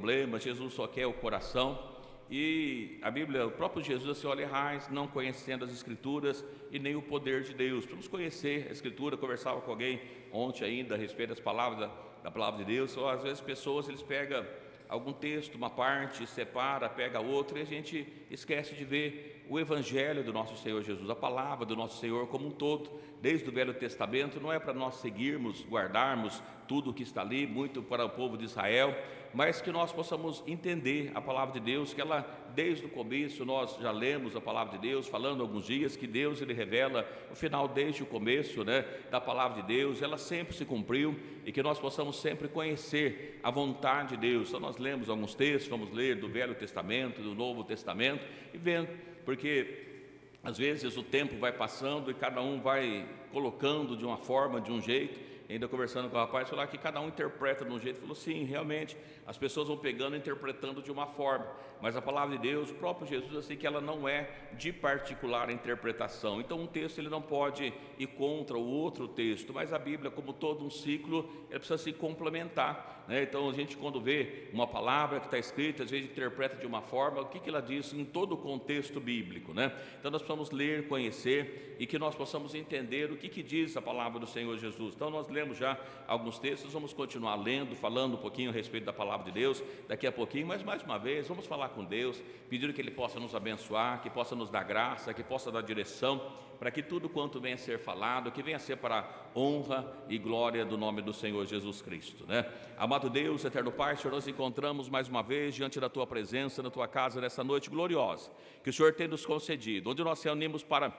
problemas, Jesus só quer o coração. E a Bíblia, o próprio Jesus assim, olha, errais, não conhecendo as Escrituras e nem o poder de Deus. Vamos conhecer a Escritura. Conversava com alguém ontem ainda a respeito das palavras da palavra de Deus. Ou, às vezes pessoas, eles pegam algum texto, uma parte, separa, pega outra, e a gente esquece de ver o Evangelho do nosso Senhor Jesus, a palavra do nosso Senhor como um todo, desde o Velho Testamento. Não é para nós seguirmos, guardarmos tudo o que está ali, muito para o povo de Israel, mas que nós possamos entender a palavra de Deus, que ela, desde o começo, nós já lemos a palavra de Deus, falando alguns dias, que Deus, Ele revela o final desde o começo, da palavra de Deus, ela sempre se cumpriu, e que nós possamos sempre conhecer a vontade de Deus. Então nós lemos alguns textos, vamos ler do Velho Testamento, do Novo Testamento, e vendo, porque às vezes o tempo vai passando e cada um vai colocando de uma forma, de um jeito. Ainda conversando com o rapaz, falou que cada um interpreta de um jeito. Falou, sim, realmente, as pessoas vão pegando e interpretando de uma forma, mas a palavra de Deus, o próprio Jesus, assim, que ela não é de particular interpretação. Então um texto ele não pode ir contra o outro texto, mas a Bíblia, como todo um ciclo, ela precisa se complementar, Então a gente, quando vê uma palavra que está escrita, às vezes interpreta de uma forma, o que ela diz em todo o contexto bíblico, Então nós precisamos ler, conhecer, e que nós possamos entender o que diz a palavra do Senhor Jesus. Então nós lemos já alguns textos, vamos continuar lendo, falando um pouquinho a respeito da palavra de Deus daqui a pouquinho, mas mais uma vez vamos falar com Deus, pedindo que Ele possa nos abençoar, que possa nos dar graça, que possa dar direção, para que tudo quanto venha a ser falado, que venha a ser para a honra e glória do nome do Senhor Jesus Cristo, Amado Deus, eterno Pai, Senhor, nós encontramos mais uma vez diante da Tua presença, na Tua casa, nessa noite gloriosa, que o Senhor tem nos concedido, onde nós nos reunimos para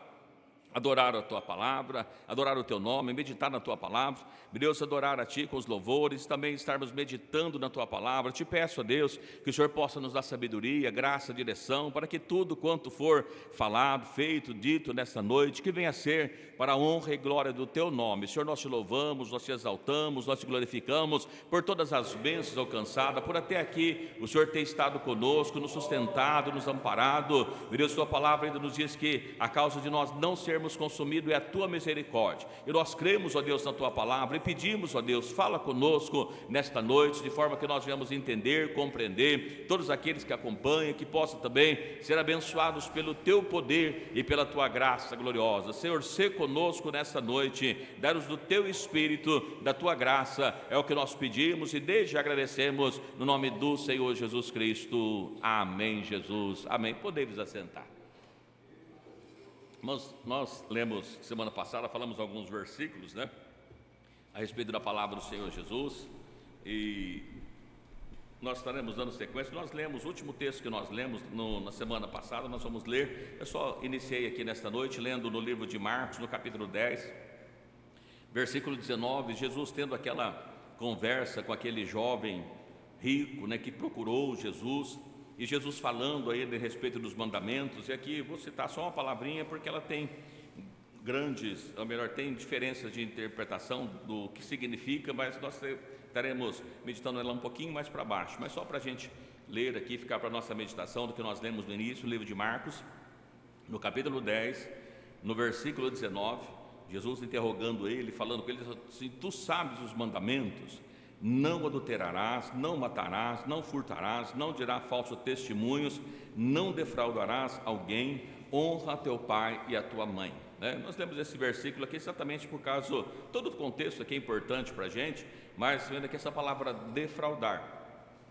adorar a Tua palavra, adorar o Teu nome, meditar na Tua palavra, Deus, adorar a Ti com os louvores, também estarmos meditando na Tua palavra. Te peço a Deus que o Senhor possa nos dar sabedoria, graça, direção, para que tudo quanto for falado, feito, dito nesta noite, que venha a ser para a honra e glória do Teu nome. Senhor, nós Te louvamos, nós Te exaltamos, nós Te glorificamos por todas as bênçãos alcançadas, por até aqui o Senhor tem estado conosco, nos sustentado, nos amparado. Deus, Tua palavra ainda nos diz que a causa de nós não sermos consumidos é a Tua misericórdia, e nós cremos, ó Deus, na Tua palavra, e pedimos, ó Deus, fala conosco nesta noite, de forma que nós venhamos entender, compreender, todos aqueles que acompanham, que possam também ser abençoados pelo Teu poder e pela Tua graça gloriosa. Senhor, sê conosco nesta noite, dá-nos do Teu Espírito, da Tua graça, é o que nós pedimos e desde já agradecemos, no nome do Senhor Jesus Cristo. Amém, Jesus, amém. Podemos assentar. Nós lemos semana passada, falamos alguns versículos, a respeito da palavra do Senhor Jesus, e nós estaremos dando sequência. Nós lemos o último texto que nós lemos na semana passada, nós vamos ler. Eu só iniciei aqui nesta noite lendo no livro de Marcos, no capítulo 10, versículo 19, Jesus tendo aquela conversa com aquele jovem rico, que procurou Jesus, e Jesus falando a ele a respeito dos mandamentos. E aqui vou citar só uma palavrinha, porque ela tem tem diferenças de interpretação do que significa, mas nós estaremos meditando ela um pouquinho mais para baixo, mas só para a gente ler aqui, ficar para a nossa meditação do que nós lemos no início, o livro de Marcos, no capítulo 10, no versículo 19, Jesus interrogando ele, falando com ele assim: tu sabes os mandamentos? Não adulterarás, não matarás, não furtarás, não dirás falsos testemunhos, não defraudarás alguém, honra a teu pai e a tua mãe. Nós lemos esse versículo aqui exatamente por causa, todo o contexto aqui é importante para a gente, mas vendo aqui essa palavra defraudar,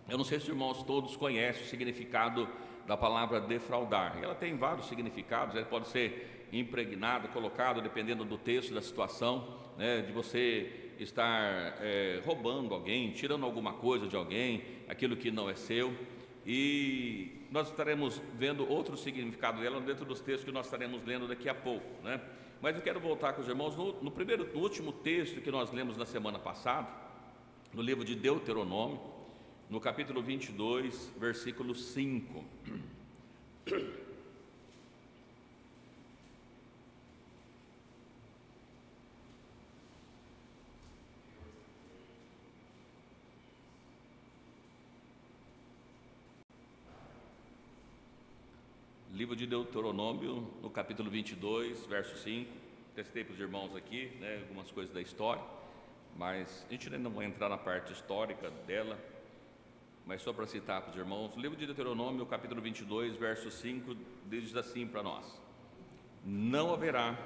eu não sei se os irmãos todos conhecem o significado da palavra defraudar. Ela tem vários significados, ela pode ser impregnada, colocada, dependendo do texto, da situação, de você estar roubando alguém, tirando alguma coisa de alguém, aquilo que não é seu. E nós estaremos vendo outro significado dela dentro dos textos que nós estaremos lendo daqui a pouco, Mas eu quero voltar com os irmãos no último texto que nós lemos na semana passada, no livro de Deuteronômio, no capítulo 22, versículo 5. Livro de Deuteronômio, no capítulo 22, verso 5. Testei para os irmãos aqui, algumas coisas da história, mas a gente ainda não vai entrar na parte histórica dela. mas só para citar para os irmãos, o livro de Deuteronômio, capítulo 22, verso 5, diz assim para nós: não haverá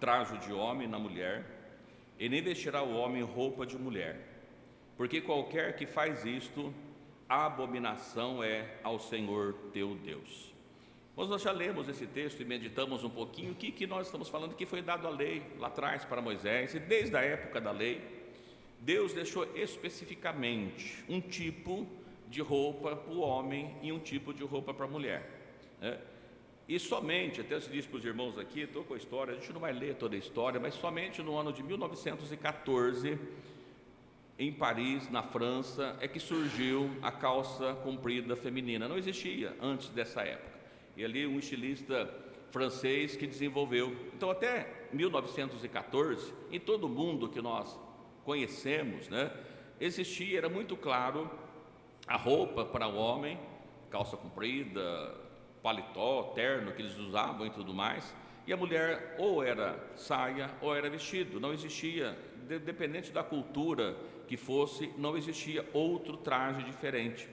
trajo de homem na mulher, e nem vestirá o homem roupa de mulher, porque qualquer que faz isto, a abominação é ao Senhor teu Deus. Mas nós já lemos esse texto e meditamos um pouquinho o que nós estamos falando, que foi dado a lei lá atrás para Moisés, e desde a época da lei, Deus deixou especificamente um tipo de roupa para o homem e um tipo de roupa para a mulher, né? E somente, até se diz para os irmãos aqui, estou com a história, a gente não vai ler toda a história, mas somente no ano de 1914, em Paris, na França, é que surgiu a calça comprida feminina. Não existia antes dessa época. E ali um estilista francês que desenvolveu. Então até 1914, em todo o mundo que nós conhecemos, né, existia, era muito claro, a roupa para o homem, calça comprida, paletó, terno que eles usavam e tudo mais, e a mulher ou era saia ou era vestido. Não existia, dependente da cultura que fosse, não existia outro traje diferente.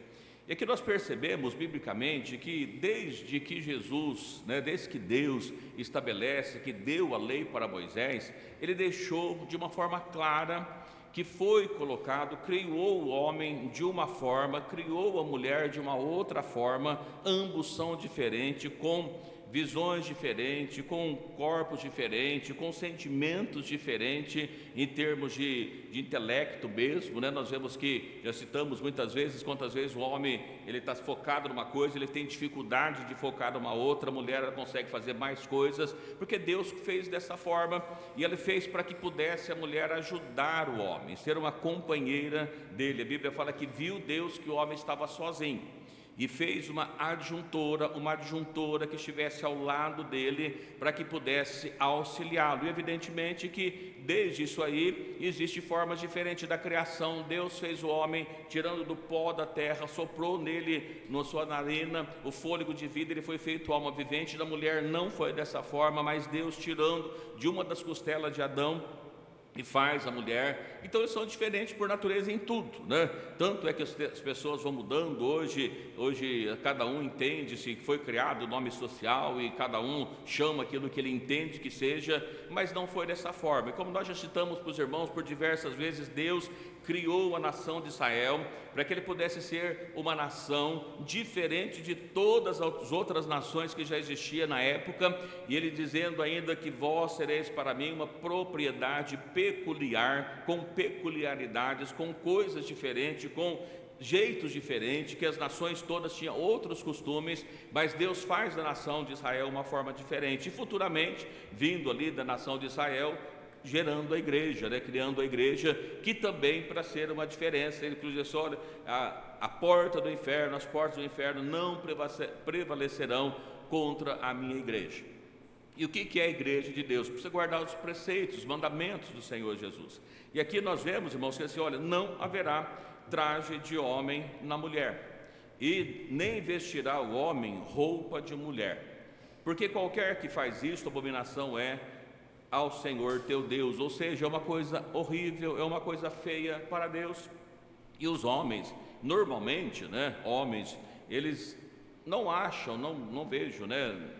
E aqui nós percebemos biblicamente que desde que Jesus, desde que Deus estabelece, que deu a lei para Moisés, ele deixou de uma forma clara que foi colocado, criou o homem de uma forma, criou a mulher de uma outra forma, ambos são diferentes, com visões diferentes, com corpos diferentes, com sentimentos diferentes em termos de intelecto mesmo, né? Nós vemos que, já citamos muitas vezes, quantas vezes o homem ele está focado numa coisa, ele tem dificuldade de focar numa outra, a mulher ela consegue fazer mais coisas, porque Deus fez dessa forma, e Ele fez para que pudesse a mulher ajudar o homem, ser uma companheira dele. A Bíblia fala que viu Deus que o homem estava sozinho, e fez uma adjuntora que estivesse ao lado dele, para que pudesse auxiliá-lo. E evidentemente que desde isso aí, existe formas diferentes da criação. Deus fez o homem, tirando do pó da terra, soprou nele, na sua narina, o fôlego de vida, ele foi feito alma vivente. Da mulher não foi dessa forma, mas Deus tirando de uma das costelas de Adão, e faz a mulher. Então eles são diferentes por natureza em tudo, né? Tanto é que as pessoas vão mudando hoje cada um entende se foi criado o nome social e cada um chama aquilo que ele entende que seja, mas não foi dessa forma. E como nós já citamos para os irmãos por diversas vezes, Deus criou a nação de Israel para que ele pudesse ser uma nação diferente de todas as outras nações que já existiam na época, e ele dizendo ainda que vós sereis para mim uma propriedade peculiar, com peculiaridades, com coisas diferentes, com jeitos diferentes, que as nações todas tinham outros costumes, mas Deus faz da nação de Israel uma forma diferente, e futuramente, vindo ali da nação de Israel, gerando a igreja, criando a igreja, que também para ser uma diferença. Ele diz: olha, a porta do inferno, as portas do inferno não prevalecerão contra a minha igreja. E o que é a igreja de Deus? Precisa guardar os preceitos, os mandamentos do Senhor Jesus. E aqui nós vemos, irmãos, que assim, olha, não haverá traje de homem na mulher, e nem vestirá o homem roupa de mulher, porque qualquer que faz isto, abominação é ao Senhor teu Deus. Ou seja, é uma coisa horrível, é uma coisa feia para Deus. E os homens, normalmente, homens, eles não acham, não vejo,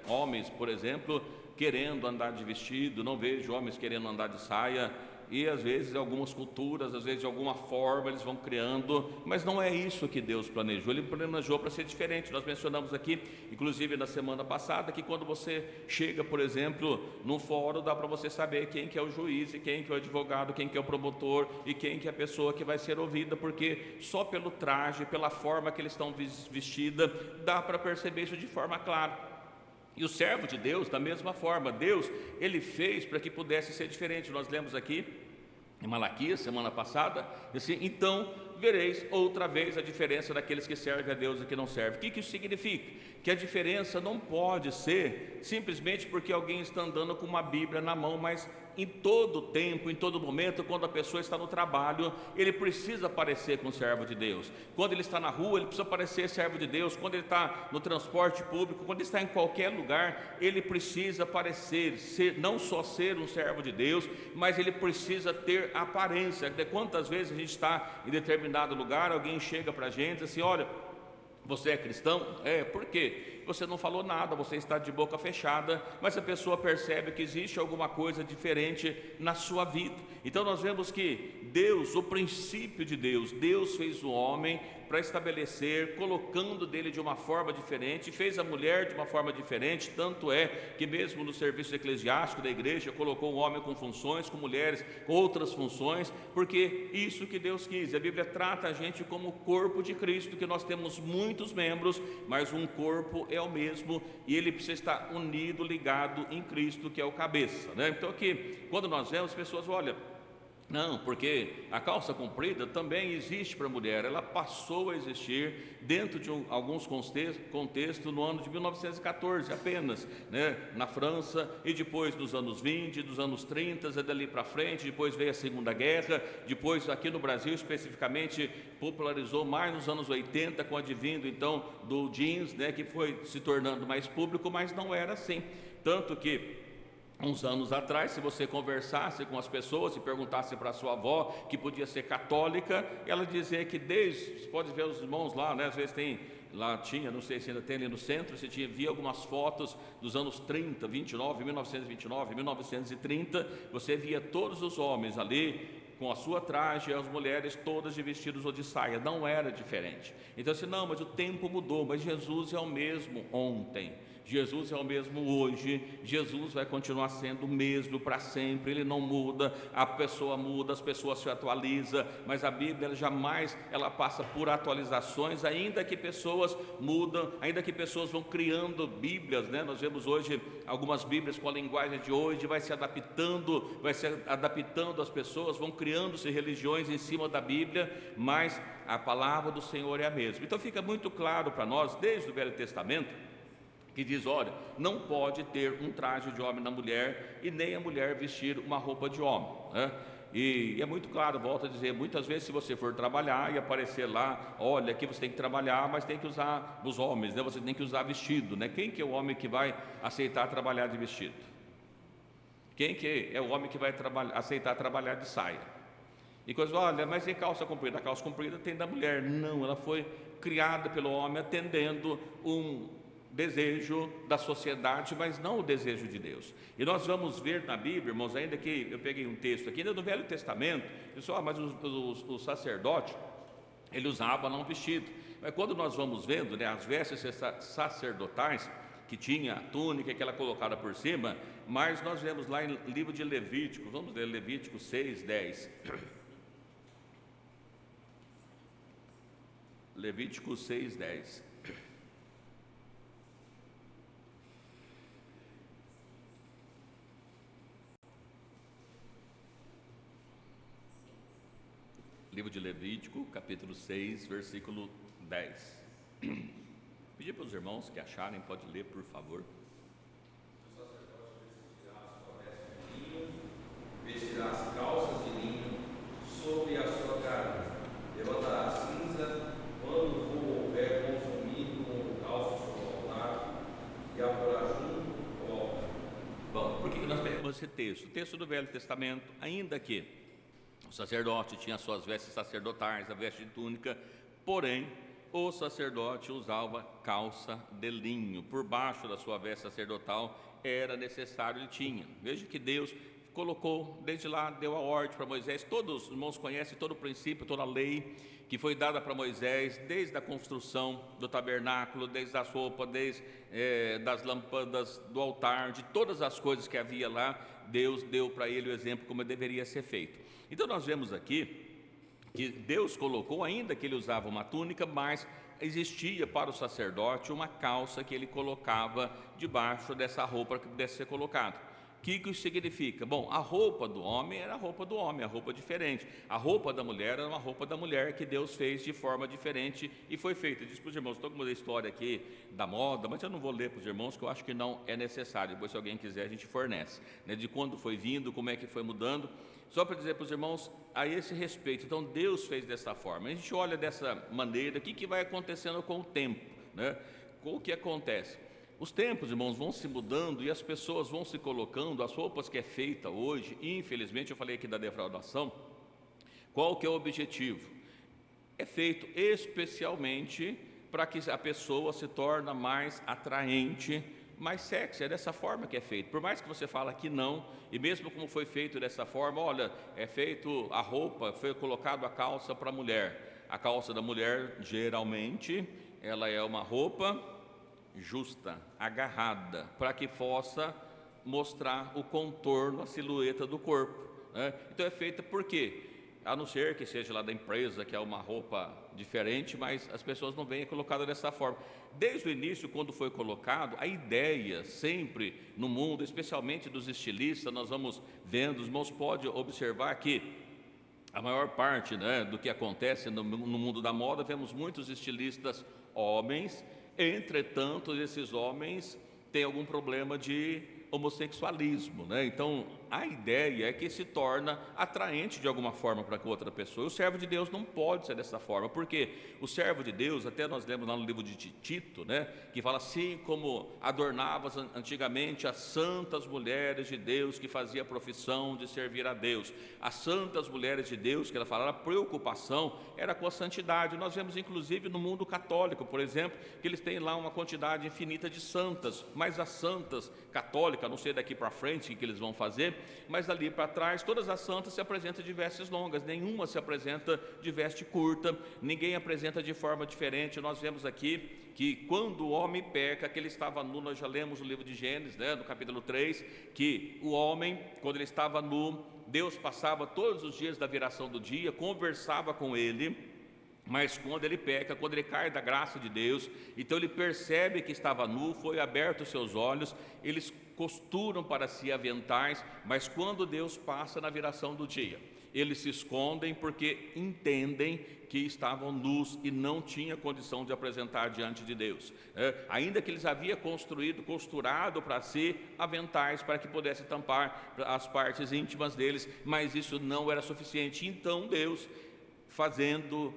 homens, por exemplo, querendo andar de vestido, não vejo homens querendo andar de saia, e às vezes algumas culturas, às vezes de alguma forma eles vão criando, mas não é isso que Deus planejou. Ele planejou para ser diferente. Nós mencionamos aqui, inclusive na semana passada, que quando você chega, por exemplo, num fórum, dá para você saber quem que é o juiz, e quem que é o advogado, quem que é o promotor, e quem que é a pessoa que vai ser ouvida, porque só pelo traje, pela forma que eles estão vestidos, dá para perceber isso de forma clara. E o servo de Deus, da mesma forma, Deus, ele fez para que pudesse ser diferente. Nós lemos aqui em Malaquias, semana passada, assim: então vereis outra vez a diferença daqueles que servem a Deus e que não servem. O que isso significa? Que a diferença não pode ser simplesmente porque alguém está andando com uma Bíblia na mão, mas em todo tempo, em todo momento, quando a pessoa está no trabalho, ele precisa parecer com o servo de Deus. Quando ele está na rua, ele precisa parecer servo de Deus. Quando ele está no transporte público, quando ele está em qualquer lugar, ele precisa parecer, não só ser um servo de Deus, mas ele precisa ter aparência. Quantas vezes a gente está em determinado lugar, alguém chega para a gente e diz assim: olha, você é cristão? Por quê? Você não falou nada, você está de boca fechada, mas a pessoa percebe que existe alguma coisa diferente na sua vida. Então nós vemos que Deus, o princípio de Deus, Deus fez o homem para estabelecer, colocando dele de uma forma diferente, fez a mulher de uma forma diferente, tanto é que mesmo no serviço eclesiástico da igreja, colocou o homem com funções, com mulheres com outras funções, porque isso que Deus quis. A Bíblia trata a gente como o corpo de Cristo, que nós temos muitos membros, mas um corpo é o mesmo, e ele precisa estar unido, ligado em Cristo, que é o cabeça, né? Então aqui, quando nós vemos, as pessoas olham: não, porque a calça comprida também existe para a mulher. Ela passou a existir dentro de alguns contextos no ano de 1914 apenas, né? Na França, e depois nos anos 20, dos anos 30, dali para frente, depois veio a Segunda Guerra, depois aqui no Brasil especificamente popularizou mais nos anos 80, com o advindo então do jeans, né? Que foi se tornando mais público, mas não era assim, tanto que uns anos atrás, se você conversasse com as pessoas e perguntasse para a sua avó, que podia ser católica, ela dizia que você pode ver os irmãos lá, né? Às vezes tinha, não sei se ainda tem ali no centro, você via algumas fotos dos anos 30, 1929, 1930, você via todos os homens ali com a sua traje, as mulheres todas de vestidos ou de saia, não era diferente. Então assim, não, mas o tempo mudou, mas Jesus é o mesmo ontem, Jesus é o mesmo hoje, Jesus vai continuar sendo o mesmo para sempre, ele não muda, a pessoa muda, as pessoas se atualizam, mas a Bíblia jamais ela passa por atualizações, ainda que pessoas mudam, ainda que pessoas vão criando Bíblias, né? Nós vemos hoje algumas Bíblias com a linguagem de hoje, vai se adaptando as pessoas, vão criando-se religiões em cima da Bíblia, mas a palavra do Senhor é a mesma. Então fica muito claro para nós, desde o Velho Testamento, que diz: olha, não pode ter um traje de homem na mulher, e nem a mulher vestir uma roupa de homem, né? E é muito claro, volto a dizer, muitas vezes se você for trabalhar e aparecer lá: olha, aqui você tem que trabalhar, mas tem que usar, os homens, né? Você tem que usar vestido, né? Quem que é o homem que vai aceitar trabalhar de vestido? Quem que é o homem que vai aceitar trabalhar de saia? E coisa, olha, mas e calça comprida? A calça comprida tem da mulher. Não, ela foi criada pelo homem atendendo um desejo da sociedade, mas não o desejo de Deus. E nós vamos ver na Bíblia, irmãos, ainda que eu peguei um texto aqui, ainda no Velho Testamento, pessoal, mas o sacerdote, ele usava não vestido, mas quando nós vamos vendo, né, as vestes sacerdotais, que tinha a túnica que ela colocada por cima, mas nós vemos lá em livro de Levítico, vamos ler Levítico 6, 10. Levítico 6, 10. Livro de Levítico, capítulo 6, versículo 10. Pedir para os irmãos que acharem, pode ler, por favor. O sacerdote vestirá as calças de linho sobre a sua carne, levantará a cinza quando o fogo houver consumido com o calço sobre o altar, e a porá junto ao altar. Bom, por que nós pegamos esse texto? O texto do Velho Testamento, ainda que o sacerdote tinha suas vestes sacerdotais, a veste de túnica, porém o sacerdote usava calça de linho, por baixo da sua veste sacerdotal era necessário, ele tinha. Veja que Deus colocou, desde lá deu a ordem para Moisés. Todos os irmãos conhecem todo o princípio, toda a lei que foi dada para Moisés, desde a construção do tabernáculo, desde as roupas, desde das lâmpadas do altar, de todas as coisas que havia lá. Deus deu para ele o exemplo como deveria ser feito. Então nós vemos aqui que Deus colocou, ainda que ele usava uma túnica, mas existia para o sacerdote uma calça que ele colocava debaixo dessa roupa que pudesse ser colocado. O que isso significa? Bom, a roupa do homem era a roupa do homem, a roupa diferente. A roupa da mulher era uma roupa da mulher que Deus fez de forma diferente e foi feita. Diz para os irmãos, estou com uma história aqui da moda, mas eu não vou ler para os irmãos, que eu acho que não é necessário. Depois, se alguém quiser, a gente fornece, né, de quando foi vindo, como é que foi mudando. Só para dizer para os irmãos a esse respeito. Então, Deus fez dessa forma. A gente olha dessa maneira, o que vai acontecendo com o tempo, né? Com o que acontece? Os tempos, irmãos, vão se mudando e as pessoas vão se colocando, as roupas que é feita hoje, infelizmente, eu falei aqui da defraudação, qual que é o objetivo? É feito especialmente para que a pessoa se torne mais atraente, mais sexy, é dessa forma que é feito. Por mais que você fala que não, e mesmo como foi feito dessa forma, olha, é feito a roupa, foi colocado a calça para a mulher. A calça da mulher, geralmente, ela é uma roupa justa, agarrada, para que possa mostrar o contorno, a silhueta do corpo, né? Então é feita por quê? A não ser que seja lá da empresa, que é uma roupa diferente, mas as pessoas não veem colocada dessa forma. Desde o início, quando foi colocado, a ideia sempre no mundo, especialmente dos estilistas, nós vamos vendo, os irmãos podem observar que a maior parte, né, do que acontece no mundo da moda, vemos muitos estilistas homens. Entretanto, esses homens têm algum problema de homossexualismo, né? Então, a ideia é que se torna atraente de alguma forma para com outra pessoa. E o servo de Deus não pode ser dessa forma, porque o servo de Deus, até nós lemos lá no livro de Tito, né, que fala assim como adornavas antigamente as santas mulheres de Deus que fazia a profissão de servir a Deus. As santas mulheres de Deus, que ela fala, a preocupação era com a santidade. Nós vemos inclusive no mundo católico, por exemplo, que eles têm lá uma quantidade infinita de santas, mas as santas católicas, não sei daqui para frente o que eles vão fazer, mas dali para trás todas as santas se apresentam de vestes longas, nenhuma se apresenta de veste curta, ninguém apresenta de forma diferente. Nós vemos aqui que quando o homem peca, que ele estava nu, nós já lemos o livro de Gênesis, né, no capítulo 3, que o homem, quando ele estava nu, Deus passava todos os dias da viração do dia, conversava com ele. Mas quando ele peca, quando ele cai da graça de Deus, então ele percebe que estava nu, foi aberto os seus olhos, eles costuram para si aventais, mas quando Deus passa na viração do dia, eles se escondem porque entendem que estavam nus e não tinha condição de apresentar diante de Deus. Ainda que eles haviam costurado para si aventais para que pudesse tampar as partes íntimas deles, mas isso não era suficiente. Então Deus, fazendo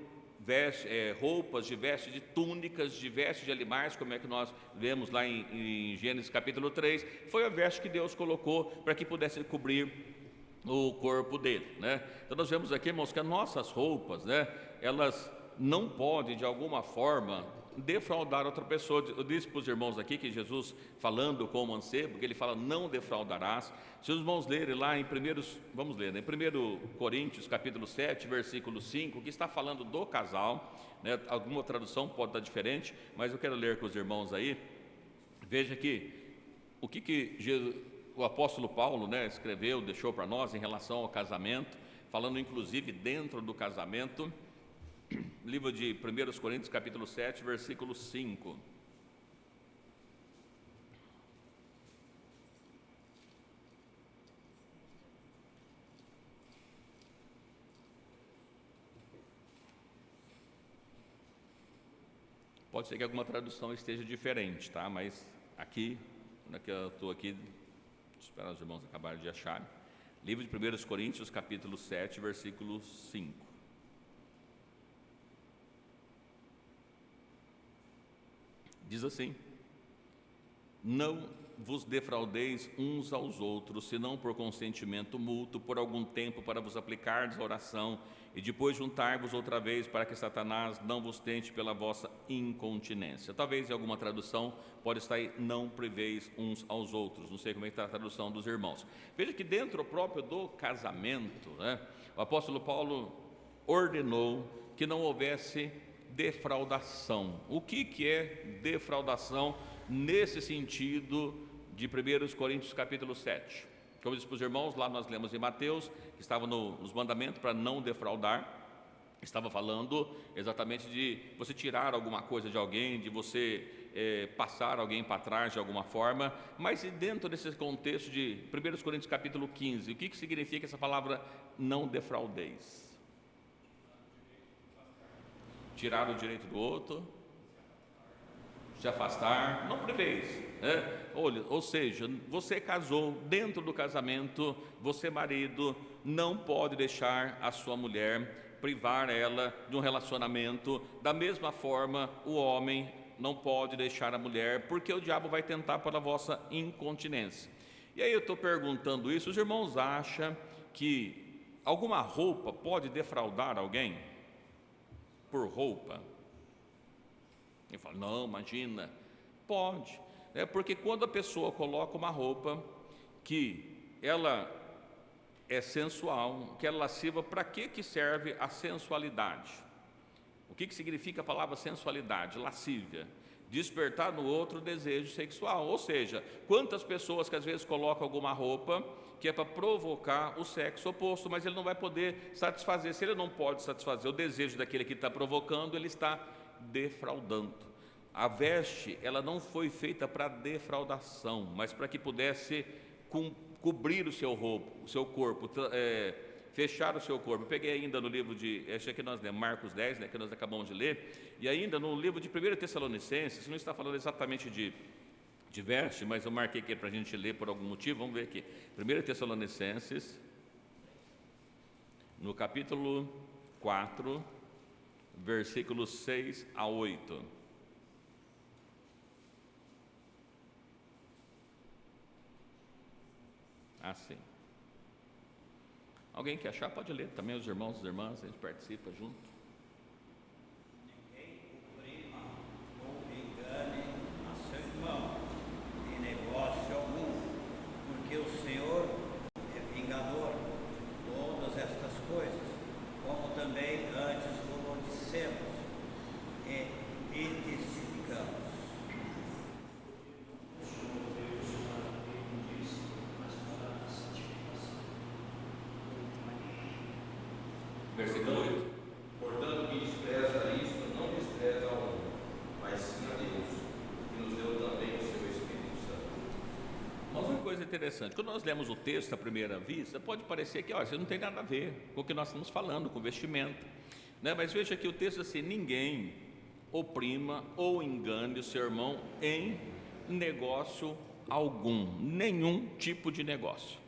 roupas de vestes de túnicas, de vestes de animais, como é que nós vemos lá em Gênesis capítulo 3, foi a veste que Deus colocou para que pudesse cobrir o corpo dele, né? Então nós vemos aqui, irmãos, que as nossas roupas, né, elas não podem de alguma forma defraudar outra pessoa. Eu disse para os irmãos aqui que Jesus, falando com o mancebo, que ele fala, não defraudarás. Se os irmãos lerem lá vamos ler, né, em 1 Coríntios capítulo 7, versículo 5, que está falando do casal, né, alguma tradução pode estar diferente, mas eu quero ler com os irmãos aí. Veja aqui, o que o apóstolo Paulo, né, escreveu, deixou para nós em relação ao casamento, falando inclusive dentro do casamento. Livro de 1 Coríntios capítulo 7, versículo 5. Pode ser que alguma tradução esteja diferente, tá? Mas aqui, eu estou aqui, espero os irmãos acabarem de achar. Livro de 1 Coríntios capítulo 7, versículo 5. Diz assim: não vos defraudeis uns aos outros, senão por consentimento mútuo, por algum tempo, para vos aplicardes a oração, e depois juntar-vos outra vez, para que Satanás não vos tente pela vossa incontinência. Talvez em alguma tradução pode estar aí, não priveis uns aos outros. Não sei como é que está a tradução dos irmãos. Veja que dentro próprio do casamento, né, o apóstolo Paulo ordenou que não houvesse defraudação. O que é defraudação nesse sentido de 1 Coríntios capítulo 7? Como disse para os irmãos, lá nós lemos em Mateus, que estava nos mandamentos para não defraudar. Estava falando exatamente de você tirar alguma coisa de alguém, de você passar alguém para trás de alguma forma, mas dentro desse contexto de 1 Coríntios capítulo 15, o que significa essa palavra não defraudeis? Tirar o direito do outro, se afastar, não priveis, né? Ou seja, você casou, dentro do casamento, você marido, não pode deixar a sua mulher, privar ela de um relacionamento. Da mesma forma, o homem não pode deixar a mulher, porque o diabo vai tentar pela vossa incontinência. E aí eu estou perguntando isso, os irmãos acham que alguma roupa pode defraudar alguém? Por roupa? Eu falo, não, imagina, pode, porque quando a pessoa coloca uma roupa que ela é sensual, que ela é lasciva, para que serve a sensualidade? O que significa a palavra sensualidade? Lascívia, despertar no outro desejo sexual. Ou seja, quantas pessoas que às vezes colocam alguma roupa que é para provocar o sexo oposto, mas ele não vai poder satisfazer. Se ele não pode satisfazer o desejo daquele que está provocando, ele está defraudando. A veste, ela não foi feita para defraudação, mas para que pudesse cobrir o seu corpo, fechar o seu corpo. Eu peguei ainda no livro de, acho que nós lemos, Marcos 10, que nós acabamos de ler, e ainda no livro de 1 Tessalonicenses, não está falando exatamente de veste, mas eu marquei aqui para a gente ler por algum motivo, vamos ver aqui. 1 Tessalonicenses, no capítulo 4, versículos 6 a 8. Assim. Alguém que achar pode ler também, os irmãos e as irmãs, a gente participa junto. Ninguém oprima ou engane a seu irmão em negócio algum, porque o Senhor é vingador de todas estas coisas, como também antes vos dissemos e testificamos. Versículo 8. Portanto, quem despreza isto, não despreza ao homem, mas sim a Deus, que nos deu também o seu Espírito Santo. Mas uma coisa interessante, quando nós lemos o texto à primeira vista, pode parecer que isso não tem nada a ver com o que nós estamos falando, com vestimenta, né? Mas veja que o texto assim, ninguém oprima ou engane o seu irmão em negócio algum, nenhum tipo de negócio.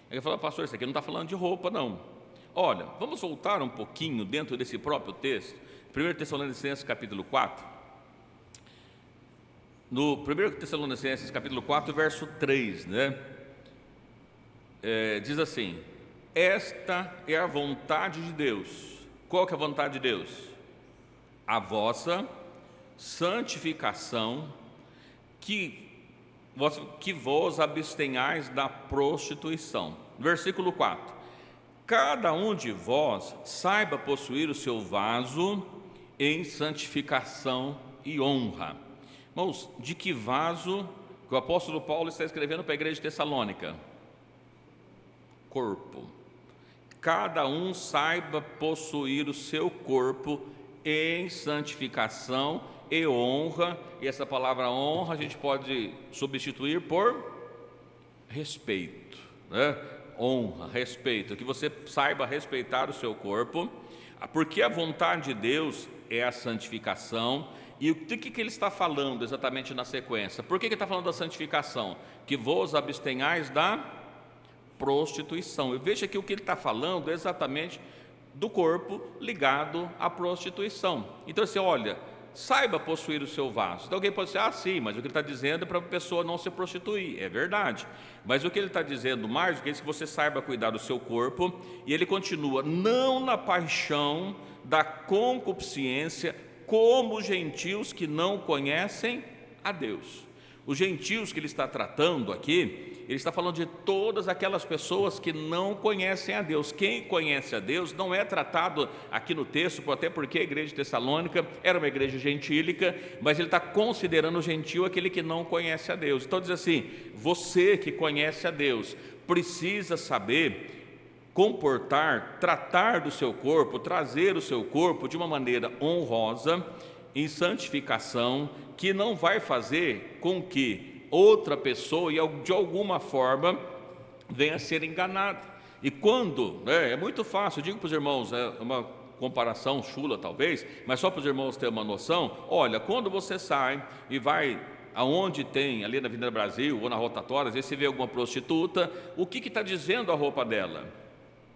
Ele fala, pastor, isso aqui não está falando de roupa não. Olha, vamos voltar um pouquinho dentro desse próprio texto, 1 Tessalonicenses capítulo 4, no 1 Tessalonicenses capítulo 4, verso 3, né? Diz assim, esta é a vontade de Deus. Qual que é a vontade de Deus? A vossa santificação, que vos abstenhais da prostituição. Versículo 4, cada um de vós saiba possuir o seu vaso em santificação e honra. Irmãos, de que vaso que o apóstolo Paulo está escrevendo para a igreja de Tessalônica? Corpo. Cada um saiba possuir o seu corpo em santificação e honra. E essa palavra honra a gente pode substituir por respeito, né? Honra, respeito, que você saiba respeitar o seu corpo, porque a vontade de Deus é a santificação. E o que ele está falando exatamente na sequência? Por que ele está falando da santificação? Que vos abstenhais da prostituição. E veja que o que ele está falando é exatamente do corpo ligado à prostituição. Então assim, olha, saiba possuir o seu vaso. Então alguém pode dizer, sim, mas o que ele está dizendo é para a pessoa não se prostituir. É verdade, mas o que ele está dizendo mais do que isso, que você saiba cuidar do seu corpo. E ele continua, não na paixão da concupiscência, como os gentios que não conhecem a Deus. Os gentios que ele está tratando aqui, ele está falando de todas aquelas pessoas que não conhecem a Deus. Quem conhece a Deus não é tratado aqui no texto, até porque a igreja de Tessalônica era uma igreja gentílica, mas ele está considerando o gentio aquele que não conhece a Deus. Então diz assim, você que conhece a Deus, precisa saber comportar, tratar do seu corpo, trazer o seu corpo de uma maneira honrosa, em santificação, que não vai fazer com que outra pessoa, de alguma forma, venha a ser enganada. E quando, é muito fácil, eu digo para os irmãos, é uma comparação chula talvez, mas só para os irmãos terem uma noção, olha, quando você sai e vai aonde tem, ali na Avenida Brasil ou na rotatória, às vezes você vê alguma prostituta, o que está dizendo a roupa dela?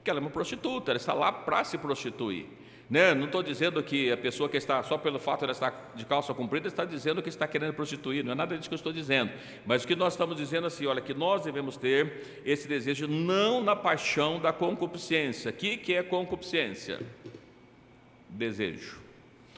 Que ela é uma prostituta, ela está lá para se prostituir, né? Não estou dizendo que a pessoa que está, só pelo fato de ela estar de calça comprida, está dizendo que está querendo prostituir, não é nada disso que eu estou dizendo, mas o que nós estamos dizendo assim, olha, que nós devemos ter esse desejo não na paixão da concupiscência. O que é concupiscência? Desejo.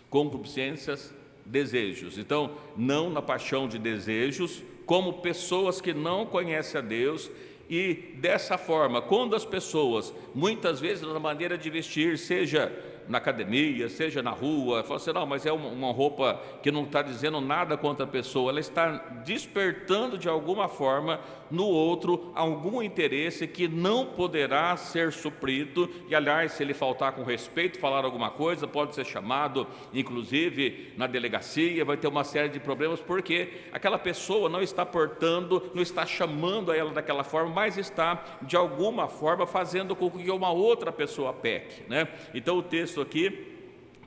Concupiscências, desejos. Então, não na paixão de desejos, como pessoas que não conhecem a Deus. E dessa forma, quando as pessoas, muitas vezes na maneira de vestir, seja na academia, seja na rua, falam assim, não, mas é uma roupa que não está dizendo nada contra a pessoa, ela está despertando de alguma forma no outro algum interesse que não poderá ser suprido, e aliás, se ele faltar com respeito, falar alguma coisa, pode ser chamado, inclusive na delegacia, vai ter uma série de problemas, porque aquela pessoa não está portando, não está chamando a ela daquela forma, mas está de alguma forma fazendo com que uma outra pessoa peque, né? Então o texto aqui,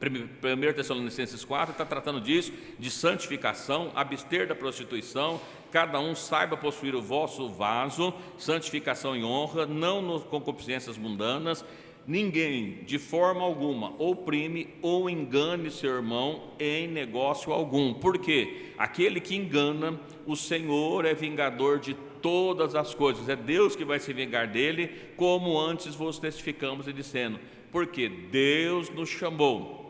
1 Tessalonicenses 4, está tratando disso, de santificação, abster da prostituição, cada um saiba possuir o vosso vaso, santificação e honra, não nos concupiscências mundanas, ninguém de forma alguma oprime ou engane seu irmão em negócio algum, porque aquele que engana, o Senhor é vingador de todas as coisas, é Deus que vai se vingar dele, como antes vos testificamos e dizendo, porque Deus nos chamou.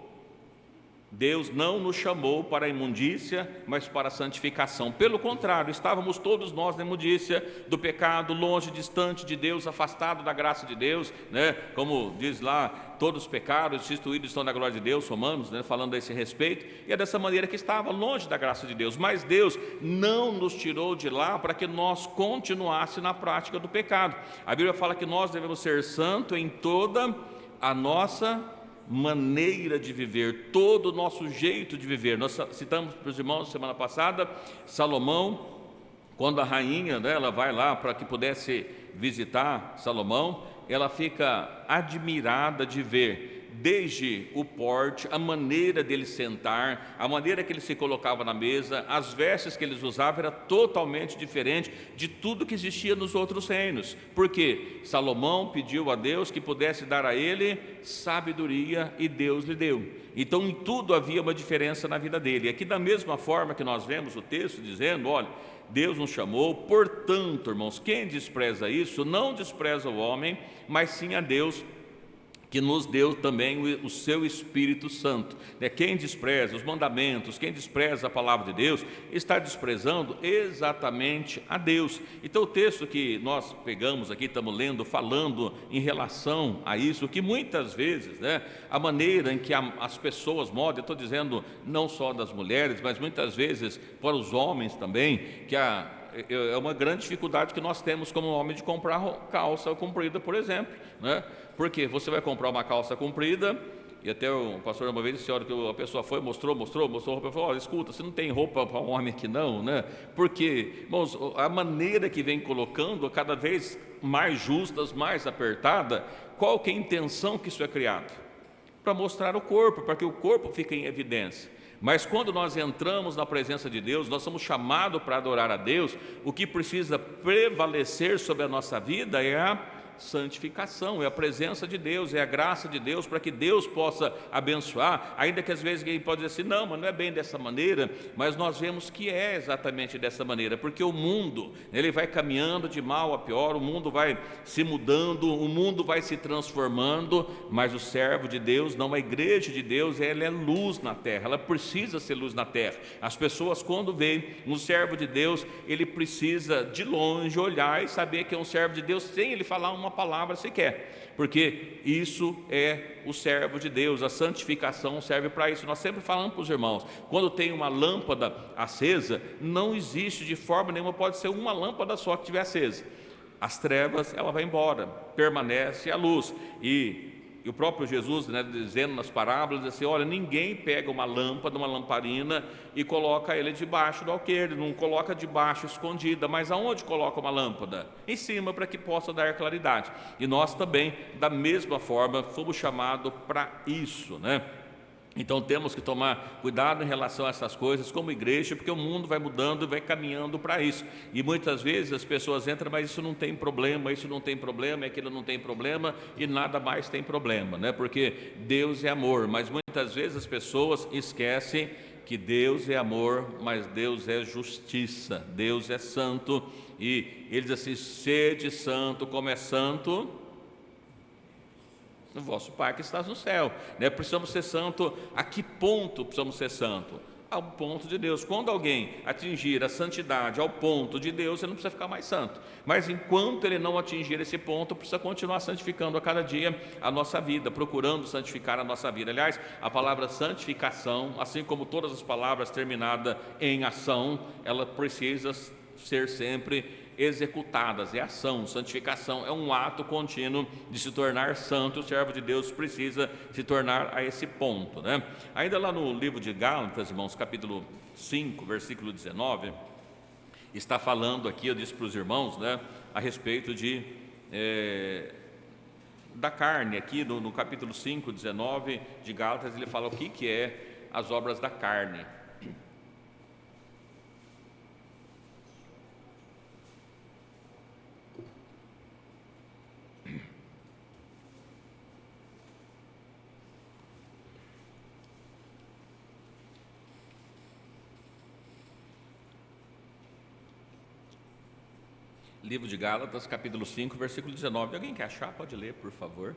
Deus não nos chamou para a imundícia, mas para a santificação. Pelo contrário, estávamos todos nós na imundícia do pecado, longe, distante de Deus, afastado da graça de Deus, né? Como diz lá, todos os pecados instituídos estão na glória de Deus, Romanos, né? Falando a esse respeito, e é dessa maneira que estava longe da graça de Deus, mas Deus não nos tirou de lá para que nós continuássemos na prática do pecado. A Bíblia fala que nós devemos ser santos em toda a nossa maneira de viver, todo o nosso jeito de viver. Nós citamos para os irmãos semana passada, Salomão, quando a rainha dela vai lá para que pudesse visitar Salomão, ela fica admirada de ver desde o porte, a maneira dele sentar, a maneira que ele se colocava na mesa, as vestes que eles usavam era totalmente diferente de tudo que existia nos outros reinos, porque Salomão pediu a Deus que pudesse dar a ele sabedoria e Deus lhe deu. Então em tudo havia uma diferença na vida dele. E aqui da mesma forma que nós vemos o texto dizendo, olha, Deus nos chamou, portanto, irmãos, quem despreza isso, não despreza o homem, mas sim a Deus, que nos deu também o seu Espírito Santo. Quem despreza os mandamentos, quem despreza a palavra de Deus, está desprezando exatamente a Deus. Então o texto que nós pegamos aqui, estamos lendo, falando em relação a isso, que muitas vezes, a maneira em que as pessoas modam, eu estou dizendo não só das mulheres, mas muitas vezes para os homens também, que é uma grande dificuldade que nós temos como homem de comprar calça comprida, por exemplo, porque você vai comprar uma calça comprida, e até o pastor uma vez disse, olha, que a pessoa foi, mostrou a roupa, falou, olha, escuta, você não tem roupa para um homem aqui não, porque, irmãos, a maneira que vem colocando, cada vez mais justas, mais apertada, qual que é a intenção que isso é criado? Para mostrar o corpo, para que o corpo fique em evidência. Mas quando nós entramos na presença de Deus, nós somos chamados para adorar a Deus, o que precisa prevalecer sobre a nossa vida é a santificação, é a presença de Deus, é a graça de Deus, para que Deus possa abençoar, ainda que às vezes alguém pode dizer assim, não, mas não é bem dessa maneira, mas nós vemos que é exatamente dessa maneira, porque o mundo, ele vai caminhando de mal a pior, o mundo vai se mudando, o mundo vai se transformando, mas o servo de Deus, não, a igreja de Deus, ela é luz na terra, ela precisa ser luz na terra. As pessoas quando veem um servo de Deus, ele precisa de longe olhar e saber que é um servo de Deus, sem ele falar uma palavra sequer, porque isso é o servo de Deus, a santificação serve para isso. Nós sempre falamos para os irmãos, quando tem uma lâmpada acesa, não existe de forma nenhuma, pode ser uma lâmpada só que estiver acesa. as trevas, ela vai embora, permanece a luz. E o próprio Jesus, né, dizendo nas parábolas assim: olha, ninguém pega uma lâmpada, uma lamparina e coloca ele debaixo do alqueire, não coloca debaixo escondida, mas aonde coloca uma lâmpada? Em cima, para que possa dar claridade. E nós também, da mesma forma, fomos chamados para isso, né? Então temos que tomar cuidado em relação a essas coisas como igreja, porque o mundo vai mudando e vai caminhando para isso. E muitas vezes as pessoas entram, mas isso não tem problema, isso não tem problema, aquilo não tem problema e nada mais tem problema, né? Porque Deus é amor, mas muitas vezes as pessoas esquecem que Deus é amor, mas Deus é justiça, Deus é santo. E ele diz assim: sede santo como é santo o vosso Pai que estás no céu, né? Precisamos ser santo. A que ponto precisamos ser santo? Ao ponto de Deus. Quando alguém atingir a santidade ao ponto de Deus, ele não precisa ficar mais santo. Mas enquanto ele não atingir esse ponto, precisa continuar santificando a cada dia a nossa vida, procurando santificar a nossa vida. Aliás, a palavra santificação, assim como todas as palavras terminadas em ação, ela precisa ser sempre executadas, é ação. Santificação é um ato contínuo de se tornar santo. O servo de Deus precisa se tornar a esse ponto, né? Ainda lá no livro de Gálatas, irmãos, capítulo 5, versículo 19, está falando aqui, eu disse para os irmãos, né, a respeito da carne. Aqui no capítulo 5, 19 de Gálatas, ele fala o que é as obras da carne. Livro de Gálatas, capítulo 5, versículo 19. Alguém quer achar? Pode ler, por favor.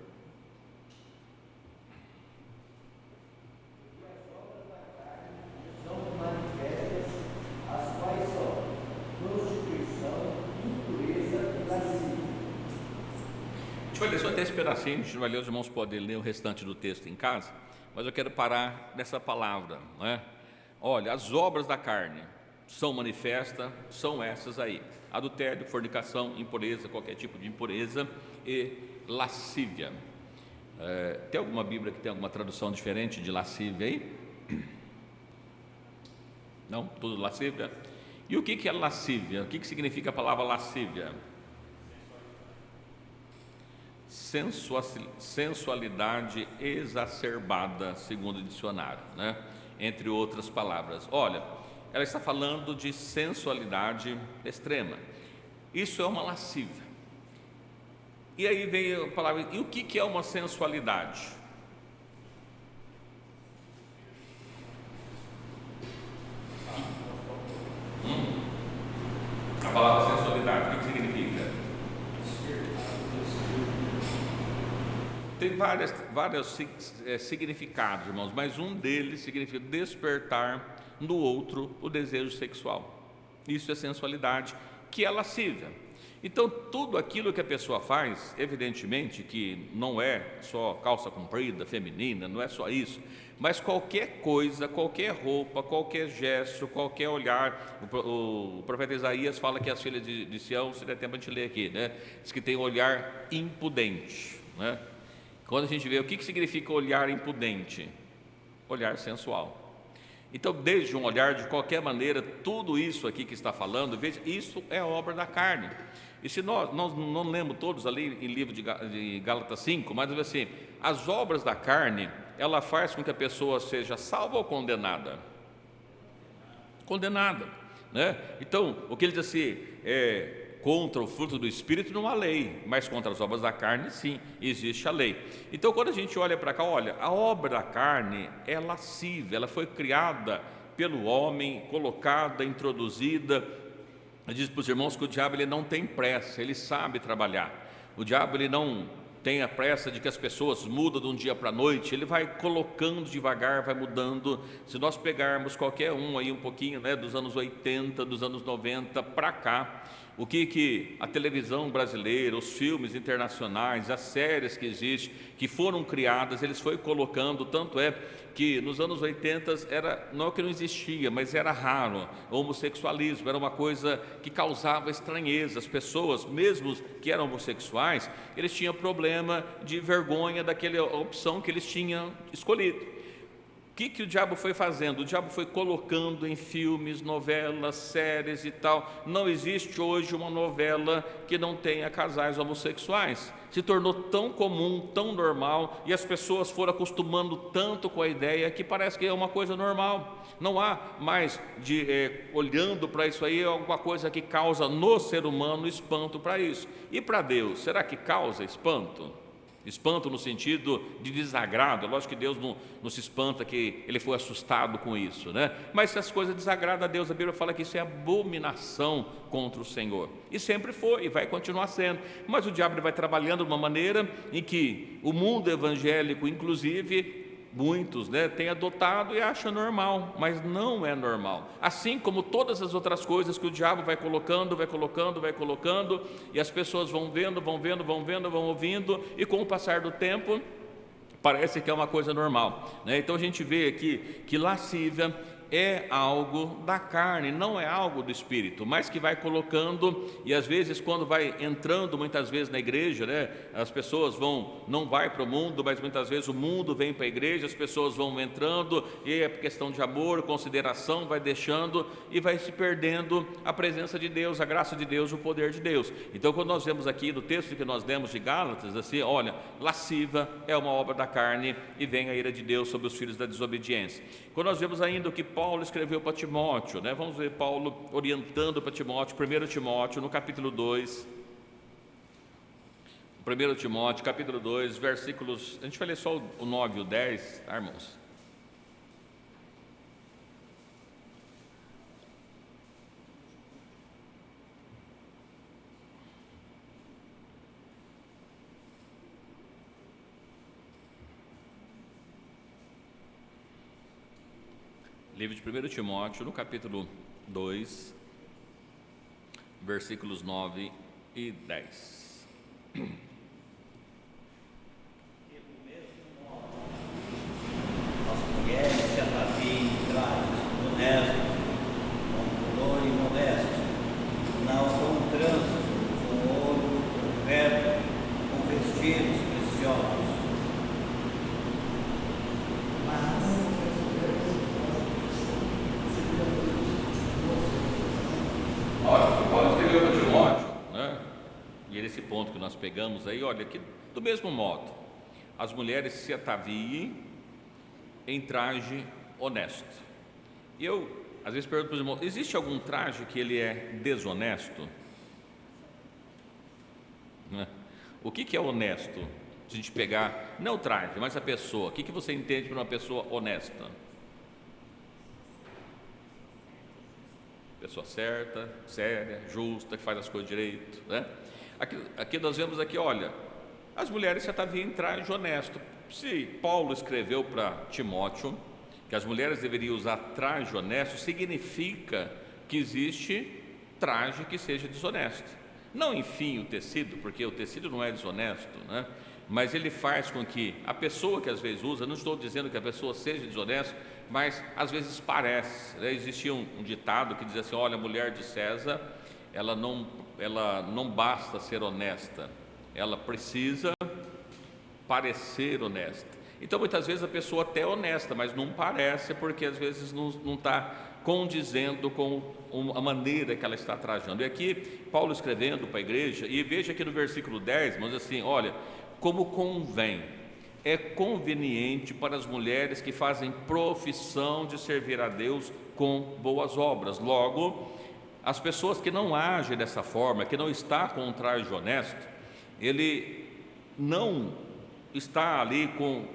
São manifestas, as quais são prostituição, impureza e lascívia. A gente vai ler só até esse pedacinho, a gente vai ler, os irmãos podem ler o restante do texto em casa, mas eu quero parar nessa palavra, não é? Olha, as obras da carne são manifestas, são essas aí: adultério, fornicação, impureza, qualquer tipo de impureza e lascívia. Tem alguma Bíblia que tem alguma tradução diferente de lascívia aí? Não? Tudo lascívia? E o que é lascívia? O que significa a palavra lascívia? Sensualidade exacerbada, segundo o dicionário, né? Entre outras palavras. Olha, ela está falando de sensualidade extrema. Isso é uma lascívia. E aí vem a palavra: e o que é uma sensualidade? A palavra sensualidade, o que significa? Tem vários significados, irmãos, mas um deles significa despertar no outro o desejo sexual. Isso é sensualidade, que é lascívia. Então, tudo aquilo que a pessoa faz, evidentemente que não é só calça comprida, feminina, não é só isso, mas qualquer coisa, qualquer roupa, qualquer gesto, qualquer olhar. O profeta Isaías fala que as filhas de Sião, se der tempo a gente ler aqui, né, diz que tem olhar impudente, né? Quando a gente vê o que significa olhar impudente, olhar sensual. Então, desde um olhar, de qualquer maneira, tudo isso aqui que está falando, veja, isso é obra da carne. E se nós não lemos todos ali em livro de Gálatas 5, mas assim, as obras da carne, ela faz com que a pessoa seja salva ou condenada? Condenada, né? Então, o que ele diz assim, contra o fruto do Espírito não há lei, mas contra as obras da carne sim, existe a lei. Então, quando a gente olha para cá, olha, a obra da carne é lascívia, ela foi criada pelo homem, colocada, introduzida. Eu disse para os irmãos que o diabo ele não tem pressa, ele sabe trabalhar. O diabo ele não tem a pressa de que as pessoas mudam de um dia para a noite, ele vai colocando devagar, vai mudando. Se nós pegarmos qualquer um aí um pouquinho, né, dos anos 80, dos anos 90 para cá, o que a televisão brasileira, os filmes internacionais, as séries que existem, que foram criadas, eles foram colocando, tanto é que nos anos 80 não é que não existia, mas era raro o homossexualismo, era uma coisa que causava estranheza. As pessoas, mesmo que eram homossexuais, eles tinham problema de vergonha daquela opção que eles tinham escolhido. O que o diabo foi fazendo? O diabo foi colocando em filmes, novelas, séries e tal. Não existe hoje uma novela que não tenha casais homossexuais. Se tornou tão comum, tão normal, e as pessoas foram acostumando tanto com a ideia que parece que é uma coisa normal. Não há mais, olhando para isso aí, alguma coisa que causa no ser humano espanto para isso. E para Deus, será que causa espanto? Espanto no sentido de desagrado. Lógico que Deus não se espanta que ele foi assustado com isso, né? Mas se as coisas desagradam a Deus, a Bíblia fala que isso é abominação contra o Senhor. E sempre foi e vai continuar sendo. Mas o diabo vai trabalhando de uma maneira em que o mundo evangélico, inclusive, muitos, têm adotado e acham normal, mas não é normal. Assim como todas as outras coisas que o diabo vai colocando, e as pessoas vão vendo, vão ouvindo, e com o passar do tempo, parece que é uma coisa normal, Então a gente vê aqui que lascívia é algo da carne, não é algo do espírito, mas que vai colocando, e às vezes quando vai entrando muitas vezes na igreja, as pessoas não vai para o mundo, mas muitas vezes o mundo vem para a igreja, as pessoas vão entrando, e é questão de amor, consideração, vai deixando e vai se perdendo a presença de Deus, a graça de Deus, o poder de Deus. Então quando nós vemos aqui no texto que nós demos de Gálatas, assim, olha, lasciva é uma obra da carne e vem a ira de Deus sobre os filhos da desobediência. Quando nós vemos ainda o que Paulo escreveu para Timóteo, vamos ver Paulo orientando para Timóteo, 1 Timóteo, no capítulo 2, 1 Timóteo, capítulo 2, versículos, a gente vai ler só o 9 e o 10, tá, irmãos? Livro de 1 Timóteo, no capítulo 2, versículos 9 e 10. As mulheres se ataviem em trajes honestos, com pudor e modéstia, não com tranças, com ouro, com pedra, com vestidos preciosos. Paulo escreveu para Timóteo, e esse ponto que nós pegamos aí, olha, que do mesmo modo, as mulheres se ataviem em traje honesto. E eu, às vezes, pergunto para os irmãos, existe algum traje que ele é desonesto? O que é honesto? Se a gente pegar, não o traje, mas a pessoa, o que você entende por uma pessoa honesta? Pessoa certa, séria, justa, que faz as coisas direito, Aqui nós vemos aqui, olha, as mulheres se ataviam em traje honesto. Se Paulo escreveu para Timóteo que as mulheres deveriam usar traje honesto, significa que existe traje que seja desonesto. Não enfim o tecido, porque o tecido não é desonesto, mas ele faz com que a pessoa que às vezes usa, não estou dizendo que a pessoa seja desonesta, mas às vezes parece, existia um ditado que dizia assim, olha, a mulher de César, ela não basta ser honesta, ela precisa parecer honesta. Então muitas vezes a pessoa até é honesta, mas não parece, porque às vezes não está condizendo com a maneira que ela está trajando. E aqui Paulo escrevendo para a igreja, e veja aqui no versículo 10, mas assim, olha, como convém, é conveniente para as mulheres que fazem profissão de servir a Deus com boas obras. Logo, as pessoas que não agem dessa forma, que não está com um traje honesto, ele não está ali com,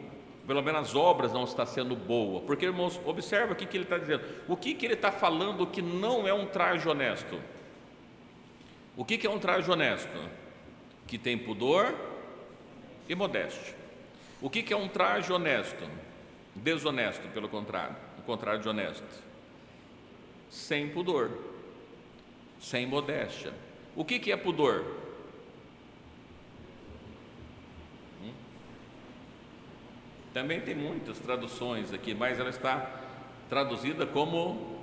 pelo menos as obras não está sendo boa, porque, irmãos, observa o que ele está dizendo, o que ele está falando que não é um traje honesto. O que é um traje honesto? Que tem pudor e modéstia. O que é um traje honesto? Desonesto, pelo contrário, o contrário de honesto. Sem pudor, sem modéstia, O que é pudor? Também tem muitas traduções aqui, mas ela está traduzida como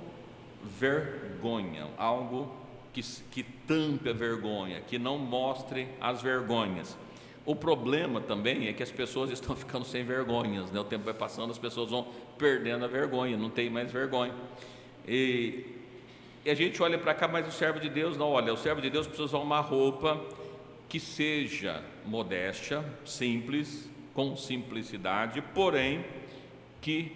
vergonha, algo que tampe a vergonha, que não mostre as vergonhas. O problema também é que as pessoas estão ficando sem vergonhas, né? O tempo vai passando, as pessoas vão perdendo a vergonha, não tem mais vergonha. E a gente olha para cá, mas o servo de Deus não olha. O servo de Deus precisa usar uma roupa que seja modéstia, simples, com simplicidade, porém que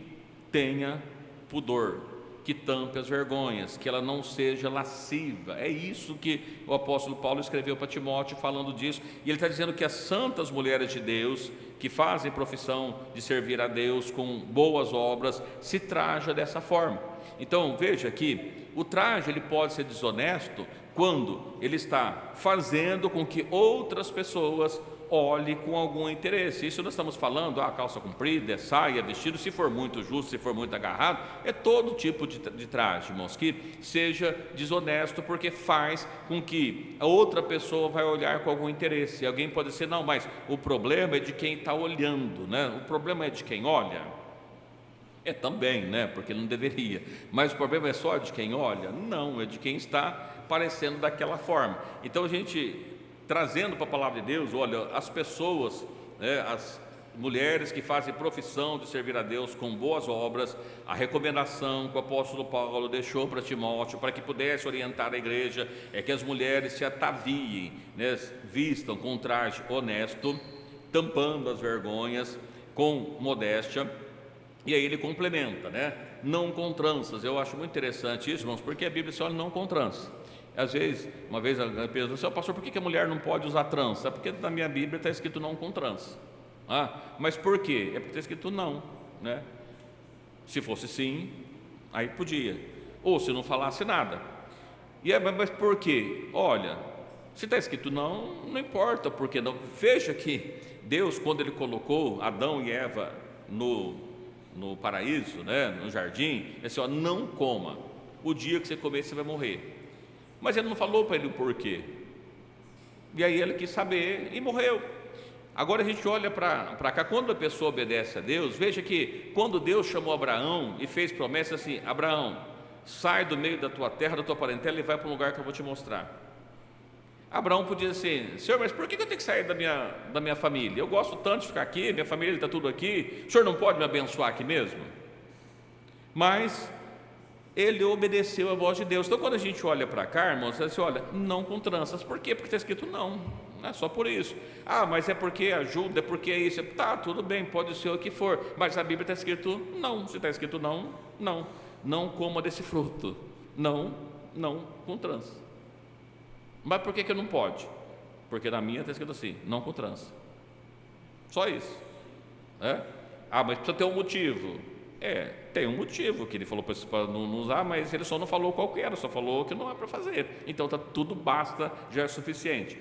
tenha pudor, que tampe as vergonhas, que ela não seja lasciva. É isso que o apóstolo Paulo escreveu para Timóteo, falando disso, e ele está dizendo que as santas mulheres de Deus, que fazem profissão de servir a Deus com boas obras, se traja dessa forma. Então veja que o traje ele pode ser desonesto quando ele está fazendo com que outras pessoas olhem com algum interesse. Isso nós estamos falando, calça comprida, saia, vestido, se for muito justo, se for muito agarrado, é todo tipo de traje, irmãos, que seja desonesto, porque faz com que a outra pessoa vai olhar com algum interesse. Alguém pode dizer, não, mas o problema é de quem está olhando, né? O problema é de quem olha. É também, né? Porque não deveria. Mas o problema é só de quem olha? Não, é de quem está parecendo daquela forma. Então a gente, trazendo para a palavra de Deus, olha, as pessoas, as mulheres que fazem profissão de servir a Deus com boas obras, a recomendação que o apóstolo Paulo deixou para Timóteo, para que pudesse orientar a igreja, é que as mulheres se ataviem, né? Vistam com um traje honesto, tampando as vergonhas, com modéstia. E aí ele complementa, né? Não com tranças. Eu acho muito interessante isso, irmãos, porque a Bíblia só não com tranças. Às vezes, uma vez a pessoa diz, pastor, por que a mulher não pode usar trança? Porque na minha Bíblia está escrito não com trança. Mas por quê? É porque está escrito não, né? Se fosse sim, aí podia. Ou se não falasse nada. Mas por quê? Olha, se está escrito não, não importa por que não. Veja que Deus, quando Ele colocou Adão e Eva no paraíso, né, no jardim, ele disse, não coma, o dia que você comer você vai morrer. Mas ele não falou para ele o porquê, e aí ele quis saber e morreu. Agora a gente olha para cá, quando a pessoa obedece a Deus, veja que quando Deus chamou Abraão e fez promessa assim, Abraão, sai do meio da tua terra, da tua parentela e vai para um lugar que eu vou te mostrar. Abraão podia dizer, Senhor, mas por que eu tenho que sair da minha família? Eu gosto tanto de ficar aqui, minha família está tudo aqui, o Senhor não pode me abençoar aqui mesmo? Mas ele obedeceu a voz de Deus. Então quando a gente olha para cá, irmãos, você olha, não com tranças. Por quê? Porque está escrito não é só por isso. Mas é porque ajuda, é porque é isso. Tá, tudo bem, pode ser o que for, mas a Bíblia está escrito não. Se está escrito não coma desse fruto, não com tranças. Mas por que não pode? Porque na minha está escrito assim, não com trança. Só isso. Mas precisa ter um motivo. Tem um motivo que ele falou para não usar, mas ele só não falou qual que era, só falou que não é para fazer. Então tudo basta, já é suficiente.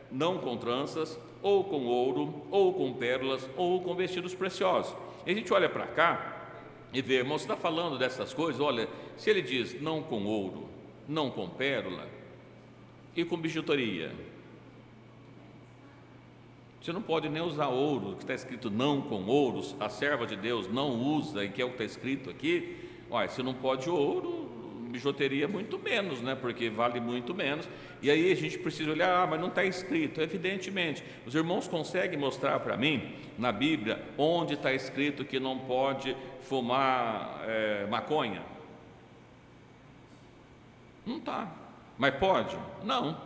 Não com tranças, ou com ouro, ou com pérolas, ou com vestidos preciosos. E a gente olha para cá e vê, irmão, você está falando dessas coisas, olha, se ele diz não com ouro, não com pérola, e com bijuteria, você não pode nem usar ouro, que está escrito não com ouros, a serva de Deus não usa, e que é o que está escrito aqui. Você não pode ouro, bijuteria muito menos, né? Porque vale muito menos. E aí a gente precisa olhar, mas não está escrito. Evidentemente, os irmãos conseguem mostrar para mim na Bíblia onde está escrito que não pode fumar maconha? Não está. Mas pode? Não.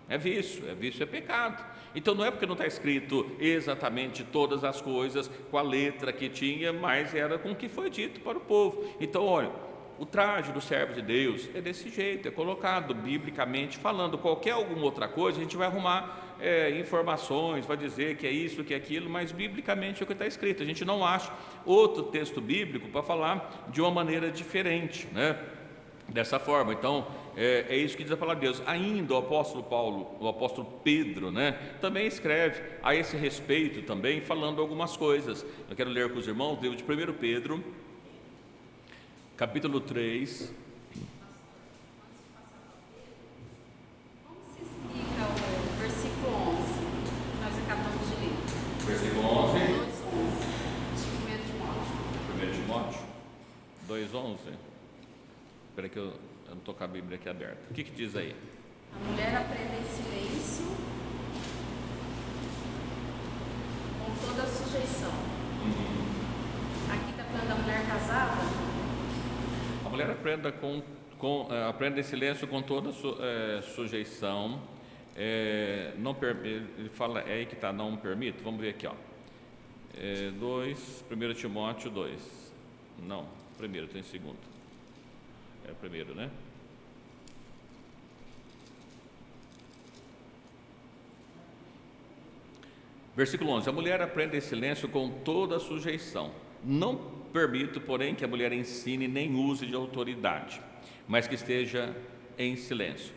É vício é pecado. Então não é porque não está escrito exatamente todas as coisas com a letra que tinha, mas era com o que foi dito para o povo. Então olha, o traje do servo de Deus é desse jeito, é colocado biblicamente falando. Alguma outra coisa a gente vai arrumar informações, vai dizer que é isso, que é aquilo, mas biblicamente é o que está escrito. A gente não acha outro texto bíblico para falar de uma maneira diferente, né? Dessa forma. Então é isso que diz a palavra de Deus. Ainda o apóstolo Paulo, o apóstolo Pedro, né, também escreve a esse respeito também, falando algumas coisas. Eu quero ler com os irmãos o livro de 1 Pedro, capítulo 3. Como se que eu não estou com a Bíblia aqui aberta. O que diz aí? A mulher aprende em silêncio, com toda a sujeição. Aqui está falando da mulher casada. A mulher aprende em silêncio com toda sujeição. Não ele fala, é aí que está, não permito. Vamos ver aqui, ó. 1 Timóteo 2. Não, primeiro, tem segundo. É o primeiro, né? Versículo 11: a mulher aprende em silêncio com toda a sujeição. Não permito, porém, que a mulher ensine nem use de autoridade, mas que esteja em silêncio.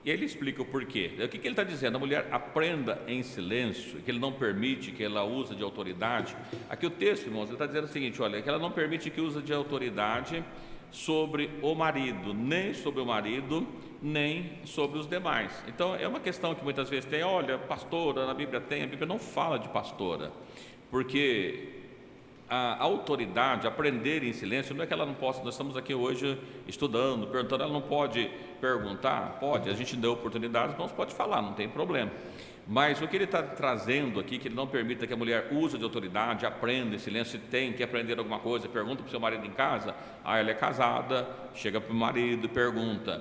E ele explica o porquê. O que ele está dizendo? A mulher aprenda em silêncio, que ele não permite que ela use de autoridade. Aqui o texto, irmãos, ele está dizendo o seguinte: olha, que ela não permite que use de autoridade sobre o marido, nem sobre o marido, nem sobre os demais. Então é uma questão que muitas vezes tem, olha, pastora, na Bíblia tem, a Bíblia não fala de pastora, porque a autoridade, aprender em silêncio, não é que ela não possa, nós estamos aqui hoje estudando, perguntando, ela não pode perguntar? Pode, a gente deu oportunidades, não pode falar, não tem problema. Mas o que ele está trazendo aqui, que ele não permita que a mulher use de autoridade, aprenda em silêncio, se tem que aprender alguma coisa, pergunta para o seu marido em casa, ela é casada, chega para o marido e pergunta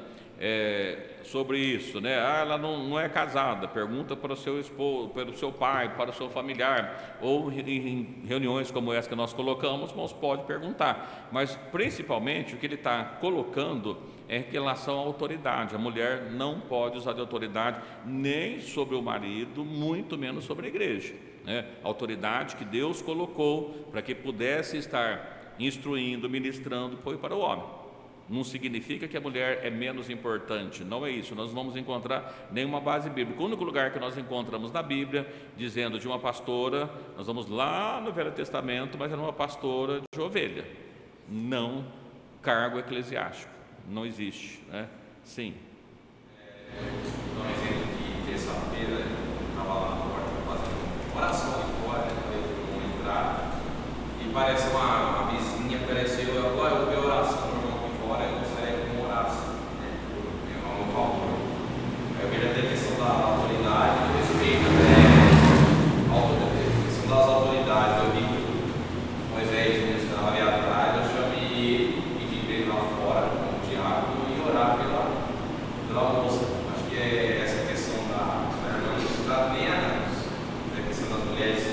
sobre isso, né? Ela não é casada, pergunta para o seu esposo, para o seu pai, para o seu familiar, ou em reuniões como essa que nós colocamos, irmãos, pode perguntar, mas principalmente o que ele está colocando é em relação à autoridade. A mulher não pode usar de autoridade nem sobre o marido, muito menos sobre a igreja, né? A autoridade que Deus colocou para que pudesse estar instruindo, ministrando, foi para o homem. Não significa que a mulher é menos importante, não é isso. Nós não vamos encontrar nenhuma base bíblica. O único lugar que nós encontramos na Bíblia, dizendo de uma pastora, nós vamos lá no Velho Testamento, mas era uma pastora de ovelha, não cargo eclesiástico, não existe, né? Sim. Vou dar um exemplo que terça-feira eu estava lá na porta fazendo oração ali fora, falei para eu entrar, e parece uma vizinha, apareceu, ela falou, eu vi oração, meu irmão aqui fora, eu gostaria que eu orasse, é um favor. Eu vejo até a questão da autoridade, do respeito, a questão das autoridades. Eu vi que Moisés estava ali atrás, eu chamei ele, pedi para ele lá fora, com o diácono, e orar pela moça. Acho que essa questão da irmã não se trata nem a questão das mulheres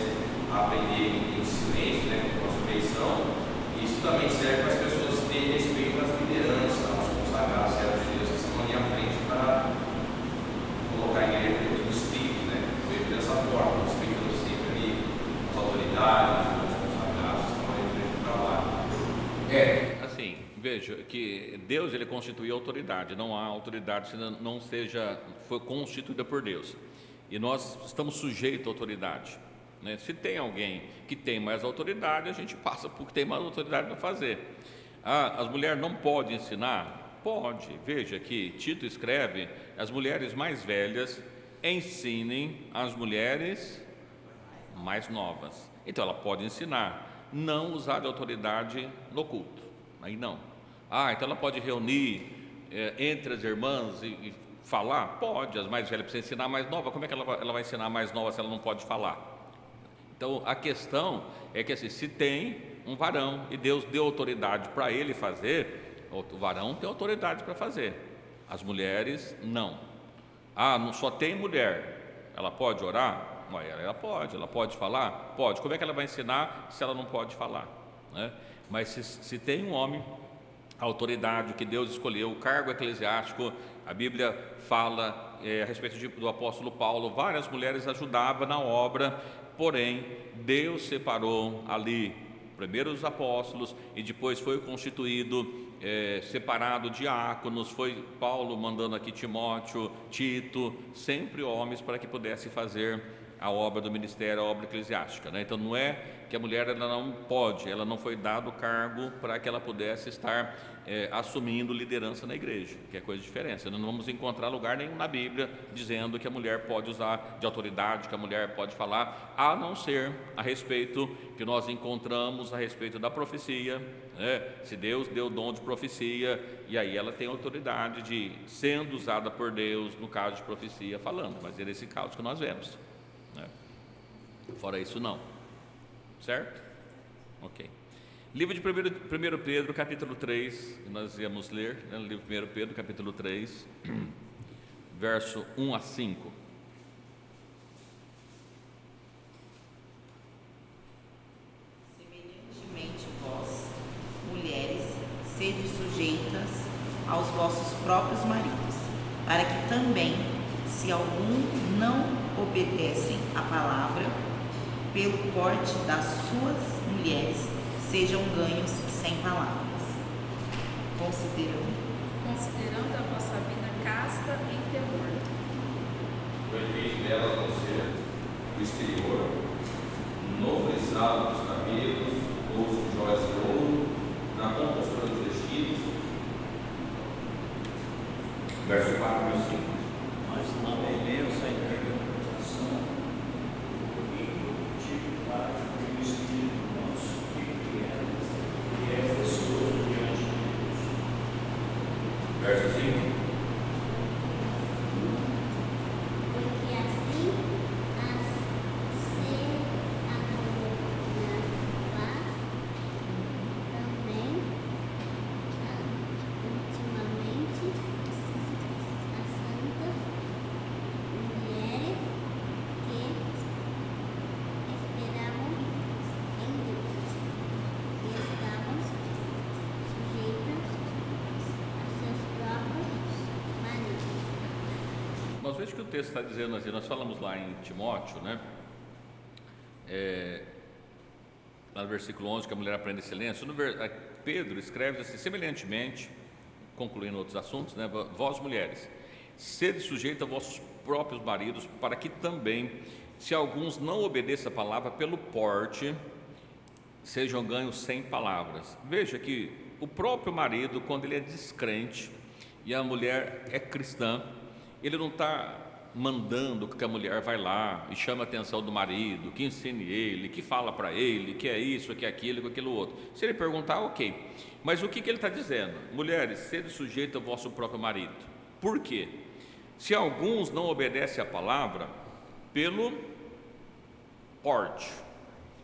aprenderem em silêncio, né, com a sujeição. Isso também serve para as pessoas terem respeito às lideranças, aos consagrados, servos de Deus, que estão ali à frente para colocar a igreja nos trilhos, né? Eu vejo dessa forma, respeitando sempre ali as autoridades, os consagrados que estão ali para o trabalho. Assim, veja que Deus, ele constitui autoridade, não há autoridade se não foi constituída por Deus, e nós estamos sujeitos à autoridade, né? Se tem alguém que tem mais autoridade, a gente passa porque tem mais autoridade para fazer. As mulheres não podem ensinar? Pode. Veja que Tito escreve, as mulheres mais velhas ensinem as mulheres mais novas. Então ela pode ensinar, não usar de autoridade no culto, aí não. Então ela pode reunir entre as irmãs e falar? Pode, as mais velhas precisam ensinar a mais nova. Como é que ela vai ensinar a mais nova se ela não pode falar? Então a questão é que assim, se tem um varão e Deus deu autoridade para ele fazer, o varão tem autoridade para fazer, as mulheres não. Não só tem mulher, ela pode orar? Ela pode falar? Pode. Como é que ela vai ensinar se ela não pode falar, né? Mas se tem um homem, a autoridade que Deus escolheu, o cargo eclesiástico, a Bíblia fala a respeito do apóstolo Paulo, várias mulheres ajudavam na obra, porém Deus separou ali primeiro os apóstolos e depois foi constituído, separado diáconos, foi Paulo mandando aqui Timóteo, Tito, sempre homens para que pudesse fazer a obra do ministério, a obra eclesiástica, né? Então não é que a mulher ela não pode, ela não foi dado o cargo para que ela pudesse estar assumindo liderança na igreja, que é coisa diferente. Nós não vamos encontrar lugar nenhum na Bíblia dizendo que a mulher pode usar de autoridade, que a mulher pode falar, a não ser a respeito que nós encontramos a respeito da profecia, né? Se Deus deu o dom de profecia, e aí ela tem autoridade de, sendo usada por Deus, no caso de profecia, falando, mas é nesse caso que nós vemos, né? Fora isso não, certo? Ok. Livro de 1 Pedro, capítulo 3, que nós íamos ler, né? Livro de 1 Pedro, capítulo 3, verso 1 a 5. Semelhantemente vós, mulheres, sede sujeitas aos vossos próprios maridos, para que também, se algum não obedecem à palavra, pelo porte das suas mulheres, sejam ganhos sem palavras. Considerando a vossa vida casta em temor. O efeito delas não ser o exterior, no frisado dos cabelos, ou de joias de ouro, na compostura dos vestidos. Verso 4 e 5. Mas na beleza e Coração, o domingo, atividade do Espírito nosso, que é pessoa diante de Deus. Verso 5. Porque assim as se acabou na paz, também ultimamente as santas mulheres que esperavam em Deus e estavam sujeitas a seus próprios maridos. Mas veja que o texto está dizendo assim, nós falamos lá em Timóteo, né? No versículo 11, que a mulher aprende silêncio. Pedro escreve assim, semelhantemente, concluindo outros assuntos, né? Vós mulheres, sede sujeita a vossos próprios maridos, para que também, se alguns não obedeçam a palavra, pelo porte, sejam ganhos sem palavras. Veja que o próprio marido, quando ele é descrente e a mulher é cristã, ele não está mandando que a mulher vai lá e chama a atenção do marido, que ensine ele, que fala para ele, que é isso, que é aquilo, que é aquilo outro. Se ele perguntar, ok. Mas o que ele está dizendo? Mulheres, sede sujeita ao vosso próprio marido. Por quê? Se alguns não obedecem à palavra, pelo porte.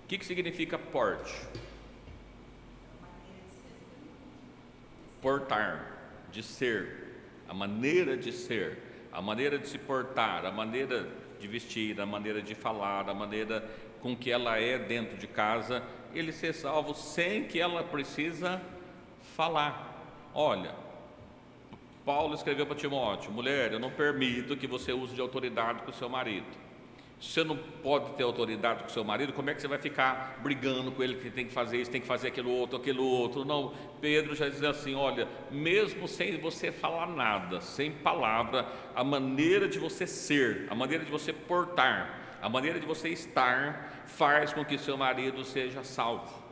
O que significa porte? Portar, de ser, a maneira de ser, a maneira de se portar, a maneira de vestir, a maneira de falar, a maneira com que ela é dentro de casa, ele ser salvo sem que ela precisa falar. Olha, Paulo escreveu para Timóteo, mulher, eu não permito que você use de autoridade com o seu marido. Se você não pode ter autoridade com o seu marido, como é que você vai ficar brigando com ele que tem que fazer isso, tem que fazer aquilo outro? Não, Pedro já diz assim, olha, mesmo sem você falar nada, sem palavra, a maneira de você ser, a maneira de você portar, a maneira de você estar, faz com que seu marido seja salvo.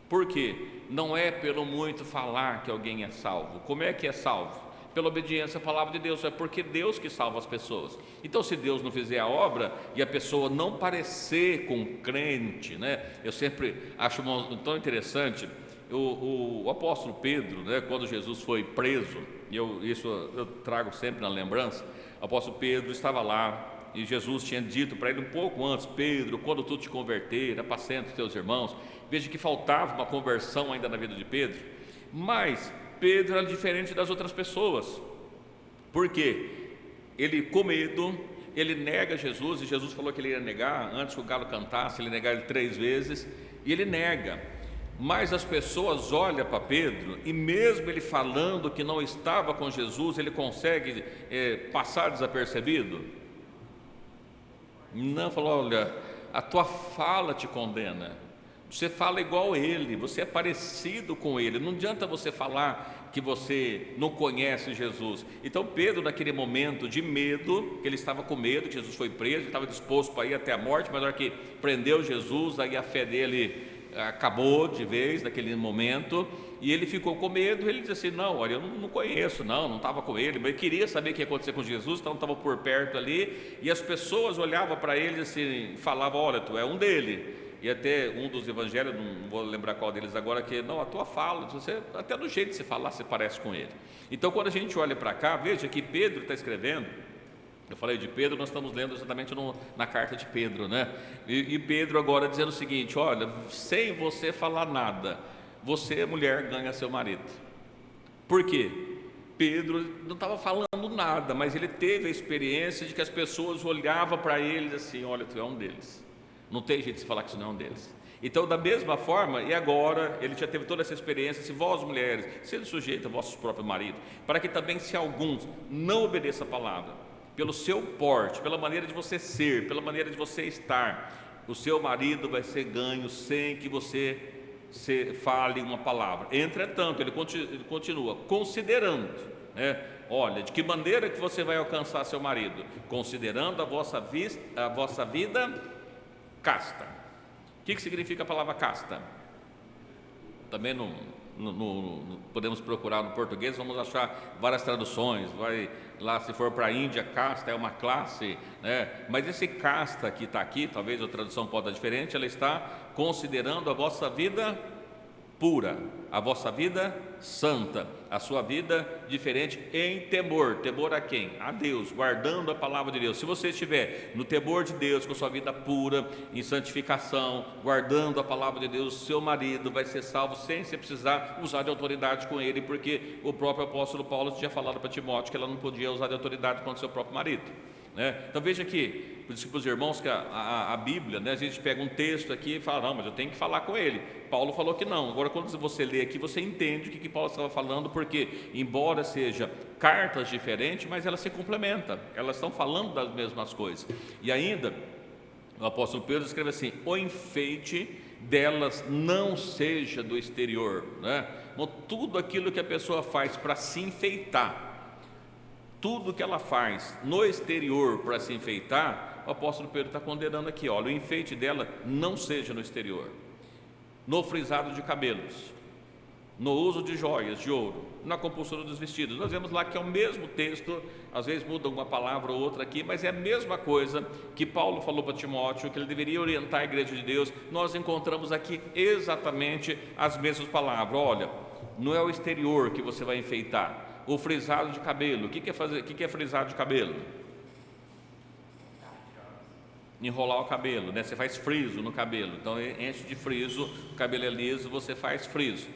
Por quê? Não é pelo muito falar que alguém é salvo. Como é que é salvo? Pela obediência à palavra de Deus, é porque Deus que salva as pessoas. Então, se Deus não fizer a obra e a pessoa não parecer com crente, né? Eu sempre acho tão interessante, o apóstolo Pedro, né? Quando Jesus foi preso, isso eu trago sempre na lembrança, o apóstolo Pedro estava lá e Jesus tinha dito para ele um pouco antes, Pedro, quando tu te converter, apacenta os teus irmãos. Veja que faltava uma conversão ainda na vida de Pedro, mas Pedro era diferente das outras pessoas. Por quê? Ele, com medo, ele nega Jesus, e Jesus falou que ele ia negar, antes que o galo cantasse, ele negar ele 3 vezes, e ele nega. Mas as pessoas olham para Pedro, e mesmo ele falando que não estava com Jesus, ele consegue passar desapercebido? Não, falou, olha, a tua fala te condena. Você fala igual ele, você é parecido com ele. Não adianta você falar que você não conhece Jesus. Então Pedro, naquele momento de medo, que ele estava com medo, que Jesus foi preso, ele estava disposto para ir até a morte, mas na hora que prendeu Jesus, aí a fé dele acabou de vez naquele momento, e ele ficou com medo. Ele disse assim: não, olha, eu não conheço, não estava com ele, mas eu queria saber o que ia acontecer com Jesus, então estava por perto ali, e as pessoas olhavam para ele assim, falavam: olha, tu é um dele. E até um dos evangelhos, não vou lembrar qual deles agora, que não, a tua fala, você, até no jeito de se falar, você parece com ele. Então quando a gente olha para cá, veja que Pedro está escrevendo. Eu falei de Pedro, nós estamos lendo exatamente na carta de Pedro, né? E Pedro agora dizendo o seguinte: olha, sem você falar nada, você, mulher, ganha seu marido. Por quê? Pedro não estava falando nada, mas ele teve a experiência de que as pessoas olhavam para ele assim: olha, tu é um deles. Não tem jeito de se falar que isso não é um deles. Então, da mesma forma, e agora ele já teve toda essa experiência: se vós, mulheres, sede sujeitas a vossos próprios maridos, para que também, se alguns não obedeçam a palavra, pelo seu porte, pela maneira de você ser, pela maneira de você estar, o seu marido vai ser ganho sem que você fale uma palavra. Entretanto, ele continua considerando, né? Olha, de que maneira que você vai alcançar seu marido? Considerando a vossa vida casta. O que significa a palavra casta? Também não podemos procurar no português, vamos achar várias traduções. Vai lá, se for para a Índia, casta é uma classe, né? Mas esse casta que está aqui, talvez a tradução pode estar diferente, ela está considerando a vossa vida pura, a vossa vida santa, a sua vida diferente em temor. Temor a quem? A Deus, guardando a palavra de Deus. Se você estiver no temor de Deus, com sua vida pura, em santificação, guardando a palavra de Deus, seu marido vai ser salvo sem você precisar usar de autoridade com ele, porque o próprio apóstolo Paulo tinha falado para Timóteo que ela não podia usar de autoridade contra o seu próprio marido, né? Então veja que, por isso que para os irmãos, que a Bíblia, né, a gente pega um texto aqui e fala: não, mas eu tenho que falar com ele. Paulo falou que não. Agora, quando você lê aqui, você entende o que Paulo estava falando, porque embora seja cartas diferentes, mas elas se complementam, elas estão falando das mesmas coisas. E ainda o apóstolo Pedro escreve assim: o enfeite delas não seja do exterior, né? Então, tudo aquilo que a pessoa faz para se enfeitar, tudo que ela faz no exterior para se enfeitar, o apóstolo Pedro está condenando aqui: olha, o enfeite dela não seja no exterior, no frisado de cabelos, no uso de joias de ouro, na compulsura dos vestidos. Nós vemos lá que é o mesmo texto, às vezes muda uma palavra ou outra aqui, mas é a mesma coisa que Paulo falou para Timóteo, que ele deveria orientar a igreja de Deus. Nós encontramos aqui exatamente as mesmas palavras. Olha, não é o exterior que você vai enfeitar. O frisado de cabelo, o que é frisado de cabelo? Enrolar o cabelo, né? Você faz friso no cabelo, então enche de friso, o cabelo é liso, você faz friso.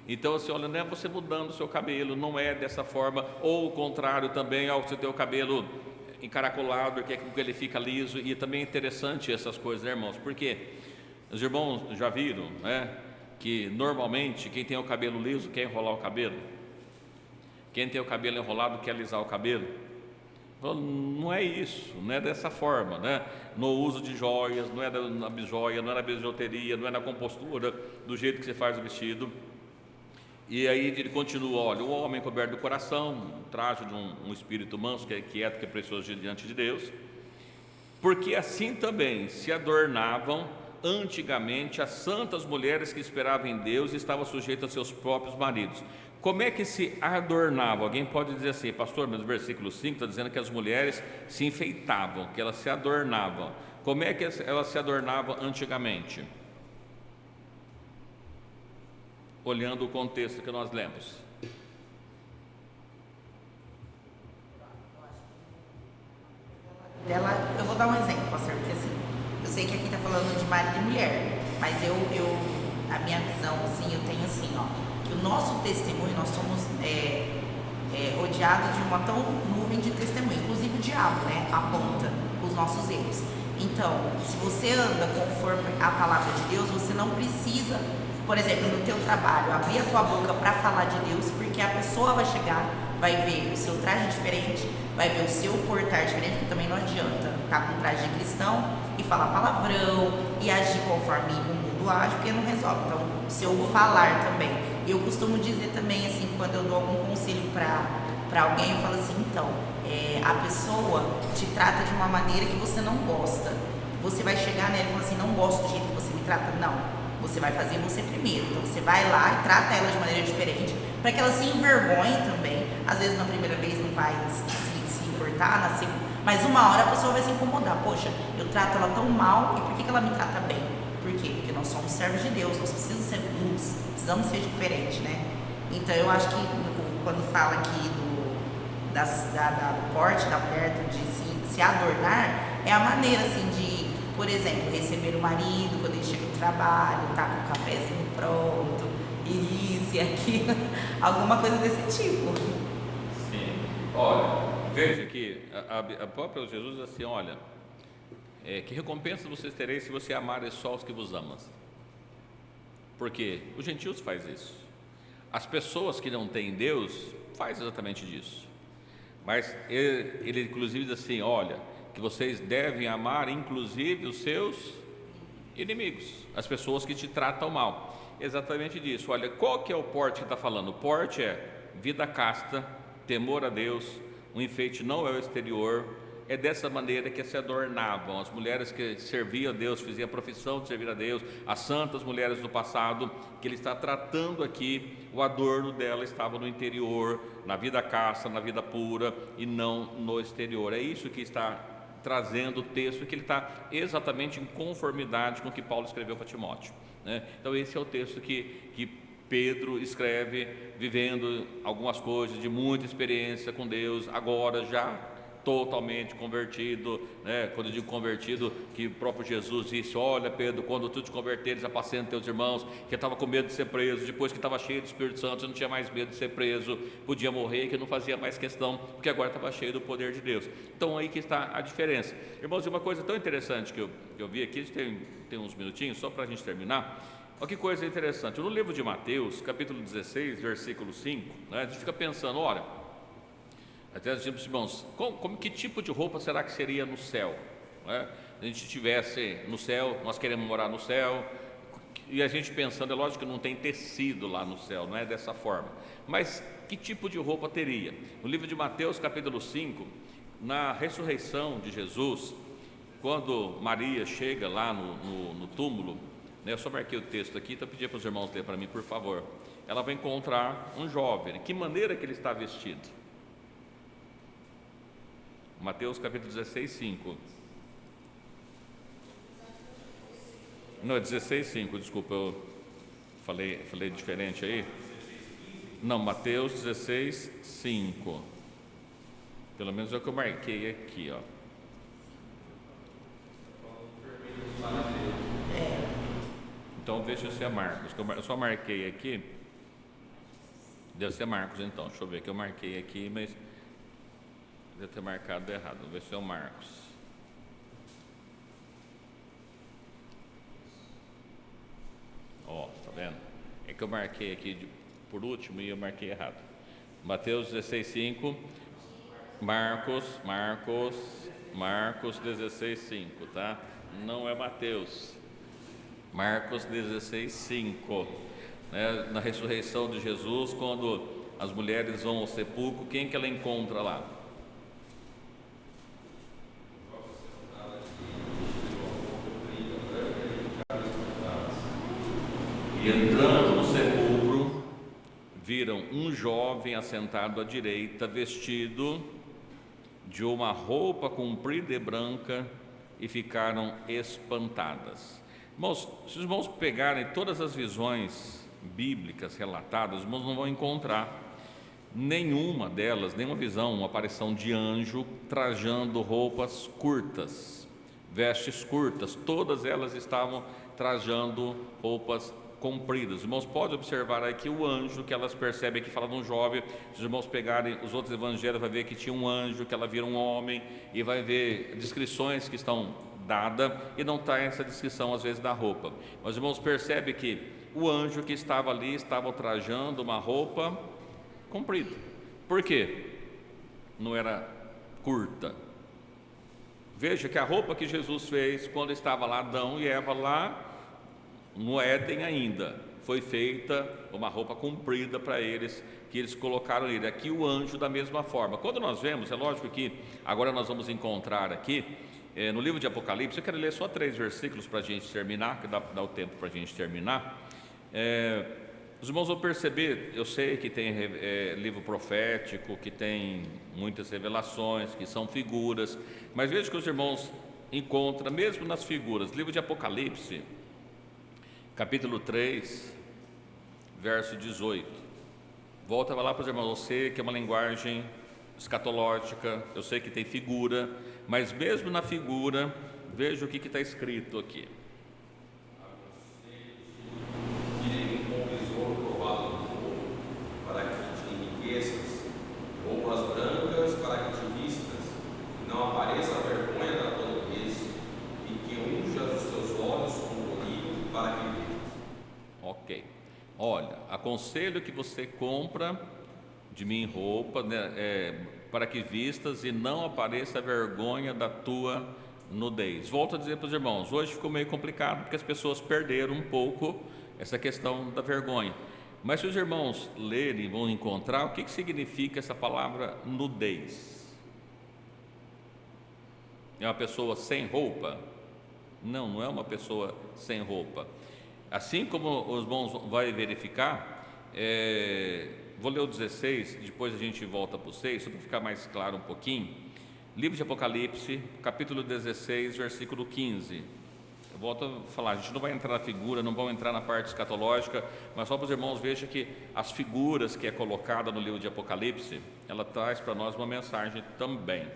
Então assim, olha, não é você mudando o seu cabelo, não é dessa forma. Ou o contrário também, ao você ter o cabelo encaracolado, que é que ele fica liso. E também é interessante essas coisas, né, irmãos? Porque os irmãos já viram, né, que normalmente quem tem o cabelo liso quer enrolar o cabelo. Quem tem o cabelo enrolado quer alisar o cabelo. Não é isso, não é dessa forma, né? No uso de joias, não é na bijoia, não é na bijuteria, não é na compostura, do jeito que você faz o vestido. E aí ele continua: olha, o homem coberto do coração, um traje de um espírito manso, que é quieto, que é precioso diante de Deus, porque assim também se adornavam antigamente as santas mulheres que esperavam em Deus e estavam sujeitas a seus próprios maridos. Como é que se adornavam? Alguém pode dizer assim: pastor, mas no versículo 5 está dizendo que as mulheres se enfeitavam, que elas se adornavam. Como é que elas se adornavam antigamente? Olhando o contexto que nós lemos. Eu vou dar um exemplo, pastor, porque assim, eu sei que aqui está falando de marido e mulher, mas a minha visão, assim, eu tenho assim, ó, que o nosso testemunho, nós somos rodeados de uma tão nuvem de testemunho, inclusive o diabo, né, aponta os nossos erros. Então, se você anda conforme a palavra de Deus, você não precisa, por exemplo, no teu trabalho, abrir a tua boca para falar de Deus, porque a pessoa vai chegar, vai ver o seu traje diferente, vai ver o seu portar diferente, porque também não adianta estar com traje de cristão e falar palavrão e agir conforme o mundo age, porque não resolve. Então, seu falar também. Eu costumo dizer também, assim, quando eu dou algum conselho para alguém, eu falo assim, então, a pessoa te trata de uma maneira que você não gosta. Você vai chegar nela e falar assim, não gosto do jeito que você me trata. Não, você vai fazer você primeiro. Então você vai lá e trata ela de maneira diferente, para que ela se envergonhe também. Às vezes na primeira vez não vai se importar, na segunda, mas uma hora a pessoa vai se incomodar. Poxa, eu trato ela tão mal, e por que ela me trata bem? Por quê? Porque nós somos servos de Deus, nós precisamos ser luz, precisamos ser diferentes, né? Então eu acho que quando fala aqui do porte da mulher, de se adornar, é a maneira assim de, por exemplo, receber o marido quando ele chega do trabalho, tá com o cafezinho pronto, e isso e aquilo, alguma coisa desse tipo. Sim. Olha, veja que a própria Jesus diz assim, olha, que recompensa vocês tereis se você amarem só os que vos amam? Porque os gentios faz isso. As pessoas que não têm Deus faz exatamente disso. Mas ele inclusive diz assim, olha, que vocês devem amar inclusive os seus inimigos, as pessoas que te tratam mal. Exatamente disso. Olha, qual que é o porte que está falando? O porte é vida casta, temor a Deus, um enfeite não é o exterior. É dessa maneira que se adornavam as mulheres que serviam a Deus, faziam a profissão de servir a Deus, as santas mulheres do passado, que ele está tratando aqui. O adorno dela estava no interior, na vida casta, na vida pura, e não no exterior. É isso que está trazendo o texto, que ele está exatamente em conformidade com o que Paulo escreveu para Timóteo, né? Então esse é o texto que Pedro escreve, vivendo algumas coisas de muita experiência com Deus, agora já totalmente convertido, né? Quando eu digo convertido, que o próprio Jesus disse, olha Pedro, quando tu te converteres, apacenta teus irmãos, que estava com medo de ser preso, depois que estava cheio do Espírito Santo, você não tinha mais medo de ser preso, podia morrer, que não fazia mais questão, porque agora estava cheio do poder de Deus. Então aí que está a diferença. Irmãos, e uma coisa tão interessante que eu vi aqui, tem uns minutinhos, só para a gente terminar. Olha que coisa interessante, no livro de Mateus, capítulo 16, versículo 5, né, a gente fica pensando, olha, até os irmãos, que tipo de roupa será que seria no céu, né? Se a gente estivesse no céu, nós queremos morar no céu, e a gente pensando, é lógico que não tem tecido lá no céu, não é dessa forma, mas que tipo de roupa teria? No livro de Mateus, capítulo 5, na ressurreição de Jesus, quando Maria chega lá no túmulo, né, eu só marquei o texto aqui, então eu pedi para os irmãos ler para mim, por favor. Ela vai encontrar um jovem. Que maneira que ele está vestido? Mateus capítulo 16, 5. Não, é 16, 5, desculpa, eu falei diferente aí. Não, Mateus 16, 5. Pelo menos é o que eu marquei aqui, ó. Então veja se é Marcos, que eu só marquei aqui. Deve ser Marcos então, deixa eu ver que eu marquei aqui, mas deve ter marcado errado. Vamos ver se é o Marcos. Ó, tá vendo? É que eu marquei aqui por último e eu marquei errado. Mateus 16, 5. Marcos 16, 5, tá? Não é Mateus. Marcos 16, 5, né? Na ressurreição de Jesus, quando as mulheres vão ao sepulcro, quem que ela encontra lá? E entrando no sepulcro, viram um jovem assentado à direita, vestido de uma roupa comprida e branca, e ficaram espantadas. Irmãos, se os irmãos pegarem todas as visões bíblicas relatadas, os irmãos não vão encontrar nenhuma delas, nenhuma visão, uma aparição de anjo trajando roupas curtas, vestes curtas. Todas elas estavam trajando roupas compridas. Os irmãos podem observar aqui o anjo que elas percebem, que fala de um jovem. Se os irmãos pegarem os outros evangelhos, vai ver que tinha um anjo, que ela vira um homem, e vai ver descrições que estão dada, e não está essa descrição às vezes da roupa, mas os irmãos percebem que o anjo que estava ali estava trajando uma roupa comprida. Por quê? Não era curta. Veja que a roupa que Jesus fez quando estava lá Adão e Eva lá no Éden ainda, foi feita uma roupa comprida para eles, que eles colocaram nele. Aqui o anjo da mesma forma. Quando nós vemos, é lógico que agora nós vamos encontrar aqui, no livro de Apocalipse, eu quero ler só 3 versículos para a gente terminar, que dá o tempo para a gente terminar. Os irmãos vão perceber, eu sei que tem livro profético, que tem muitas revelações, que são figuras, mas veja que os irmãos encontram, mesmo nas figuras, livro de Apocalipse, capítulo 3, verso 18. Volta lá para os irmãos, eu sei que é uma linguagem escatológica, eu sei que tem figura, mas mesmo na figura, veja o que está escrito aqui. Roupas brancas para que te vistas, e não apareça a vergonha da tua nudez, e que unjas os teus olhos com colírio para que vejas. Ok. Olha, aconselho que você compra de mim roupa, né, para que vistas e não apareça a vergonha da tua nudez. Volto a dizer para os irmãos, hoje ficou meio complicado porque as pessoas perderam um pouco essa questão da vergonha. Mas se os irmãos lerem, vão encontrar o que significa essa palavra nudez. É uma pessoa sem roupa? Não, não é uma pessoa sem roupa. Assim como os irmãos vão verificar, vou ler o 16, depois a gente volta para o 6, só para ficar mais claro um pouquinho. Livro de Apocalipse, capítulo 16, versículo 15. Eu volto a falar, a gente não vai entrar na figura, não vamos entrar na parte escatológica, mas só para os irmãos vejam que as figuras que é colocada no livro de Apocalipse, ela traz para nós uma mensagem também.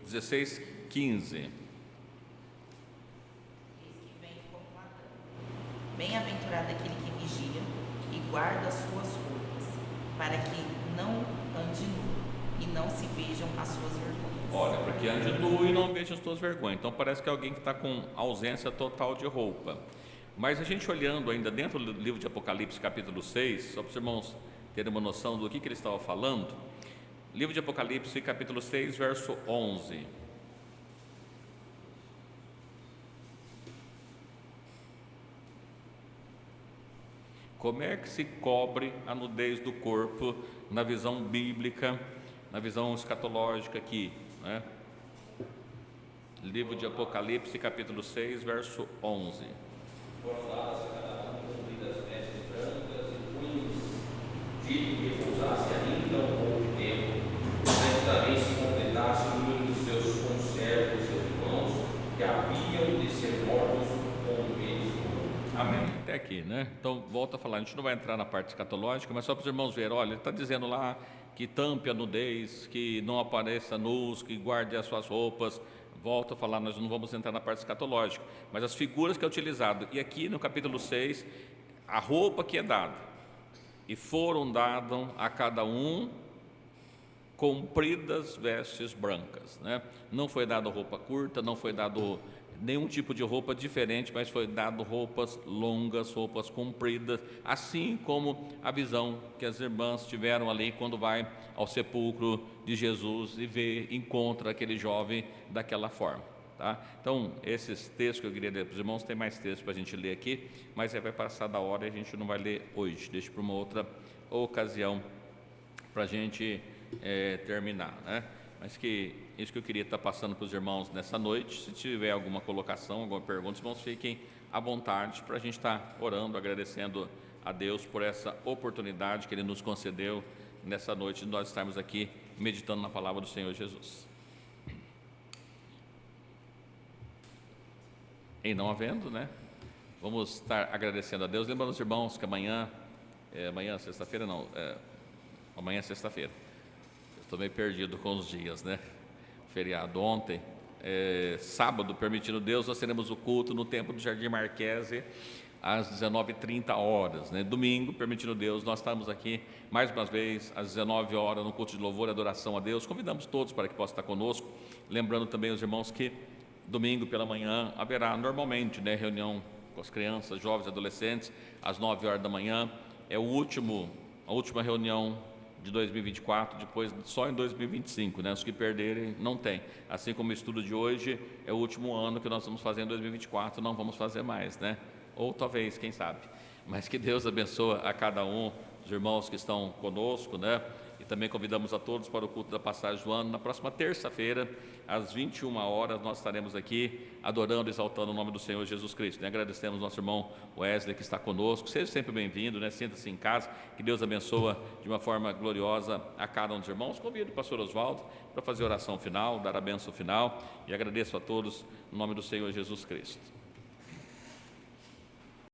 (16:15) Bem-aventurado aquele que vigia e guarda as suas roupas, para que não ande nu e não se vejam as suas vergonhas. Olha, para que ande nu e não veja as suas vergonhas. Então parece que é alguém que está com ausência total de roupa. Mas a gente olhando ainda dentro do livro de Apocalipse, capítulo 6, só para os irmãos terem uma noção do que ele estava falando. Livro de Apocalipse, capítulo 6, verso 11. Como é que se cobre a nudez do corpo na visão bíblica, na visão escatológica aqui, né? Livro de Apocalipse, capítulo 6, verso 11. Forçadas a cada um compridas vestes brancas e punhos, dito que pousasse ainda um pouco de tempo, para que também se completasse o número dos seus conservos e seus irmãos, que haviam de ser mortos como eles foram. Amém. Até aqui, né? Então, volta a falar, a gente não vai entrar na parte escatológica, mas só para os irmãos verem, olha, ele está dizendo lá que tampe a nudez, que não apareça nus, que guarde as suas roupas. Volto a falar, nós não vamos entrar na parte escatológica, mas as figuras que é utilizado, e aqui no capítulo 6, a roupa que é dada, e foram dadas a cada um compridas vestes brancas, né? Não foi dado roupa curta, não foi dado nenhum tipo de roupa diferente, mas foi dado roupas longas, roupas compridas, assim como a visão que as irmãs tiveram ali quando vai ao sepulcro de Jesus e encontra aquele jovem daquela forma, tá? Então, esses textos que eu queria ler para os irmãos, tem mais textos para a gente ler aqui, mas vai passar da hora e a gente não vai ler hoje, deixa para uma outra ocasião para a gente terminar, né? Mas que isso que eu queria estar passando para os irmãos nessa noite. Se tiver alguma colocação, alguma pergunta, os irmãos fiquem à vontade para a gente estar orando, agradecendo a Deus por essa oportunidade que Ele nos concedeu nessa noite de nós estarmos aqui meditando na palavra do Senhor Jesus. E não havendo, né? Vamos estar agradecendo a Deus. Lembrando os irmãos que amanhã sexta-feira não, amanhã é sexta-feira. Estou meio perdido com os dias, né? Feriado ontem, sábado, permitindo Deus, nós teremos o culto no templo do Jardim Marquese às 19h30, né? Domingo, permitindo Deus, nós estamos aqui mais uma vez às 19 horas no culto de louvor e adoração a Deus. Convidamos todos para que possam estar conosco, lembrando também os irmãos que domingo pela manhã haverá normalmente, né, reunião com as crianças, jovens e adolescentes às 9 horas da manhã. É a última reunião de 2024, depois só em 2025, né? Os que perderem não tem. Assim como o estudo de hoje é o último ano que nós vamos fazer em 2024, não vamos fazer mais, né? Ou talvez, quem sabe. Mas que Deus abençoe a cada um dos irmãos que estão conosco, né? E também convidamos a todos para o culto da passagem do ano. Na próxima terça-feira, às 21 horas, nós estaremos aqui adorando e exaltando o nome do Senhor Jesus Cristo. E agradecemos ao nosso irmão Wesley que está conosco. Seja sempre bem-vindo, né? Sinta-se em casa. Que Deus abençoe de uma forma gloriosa a cada um dos irmãos. Convido o pastor Oswaldo para fazer a oração final, dar a bênção final. E agradeço a todos no nome do Senhor Jesus Cristo.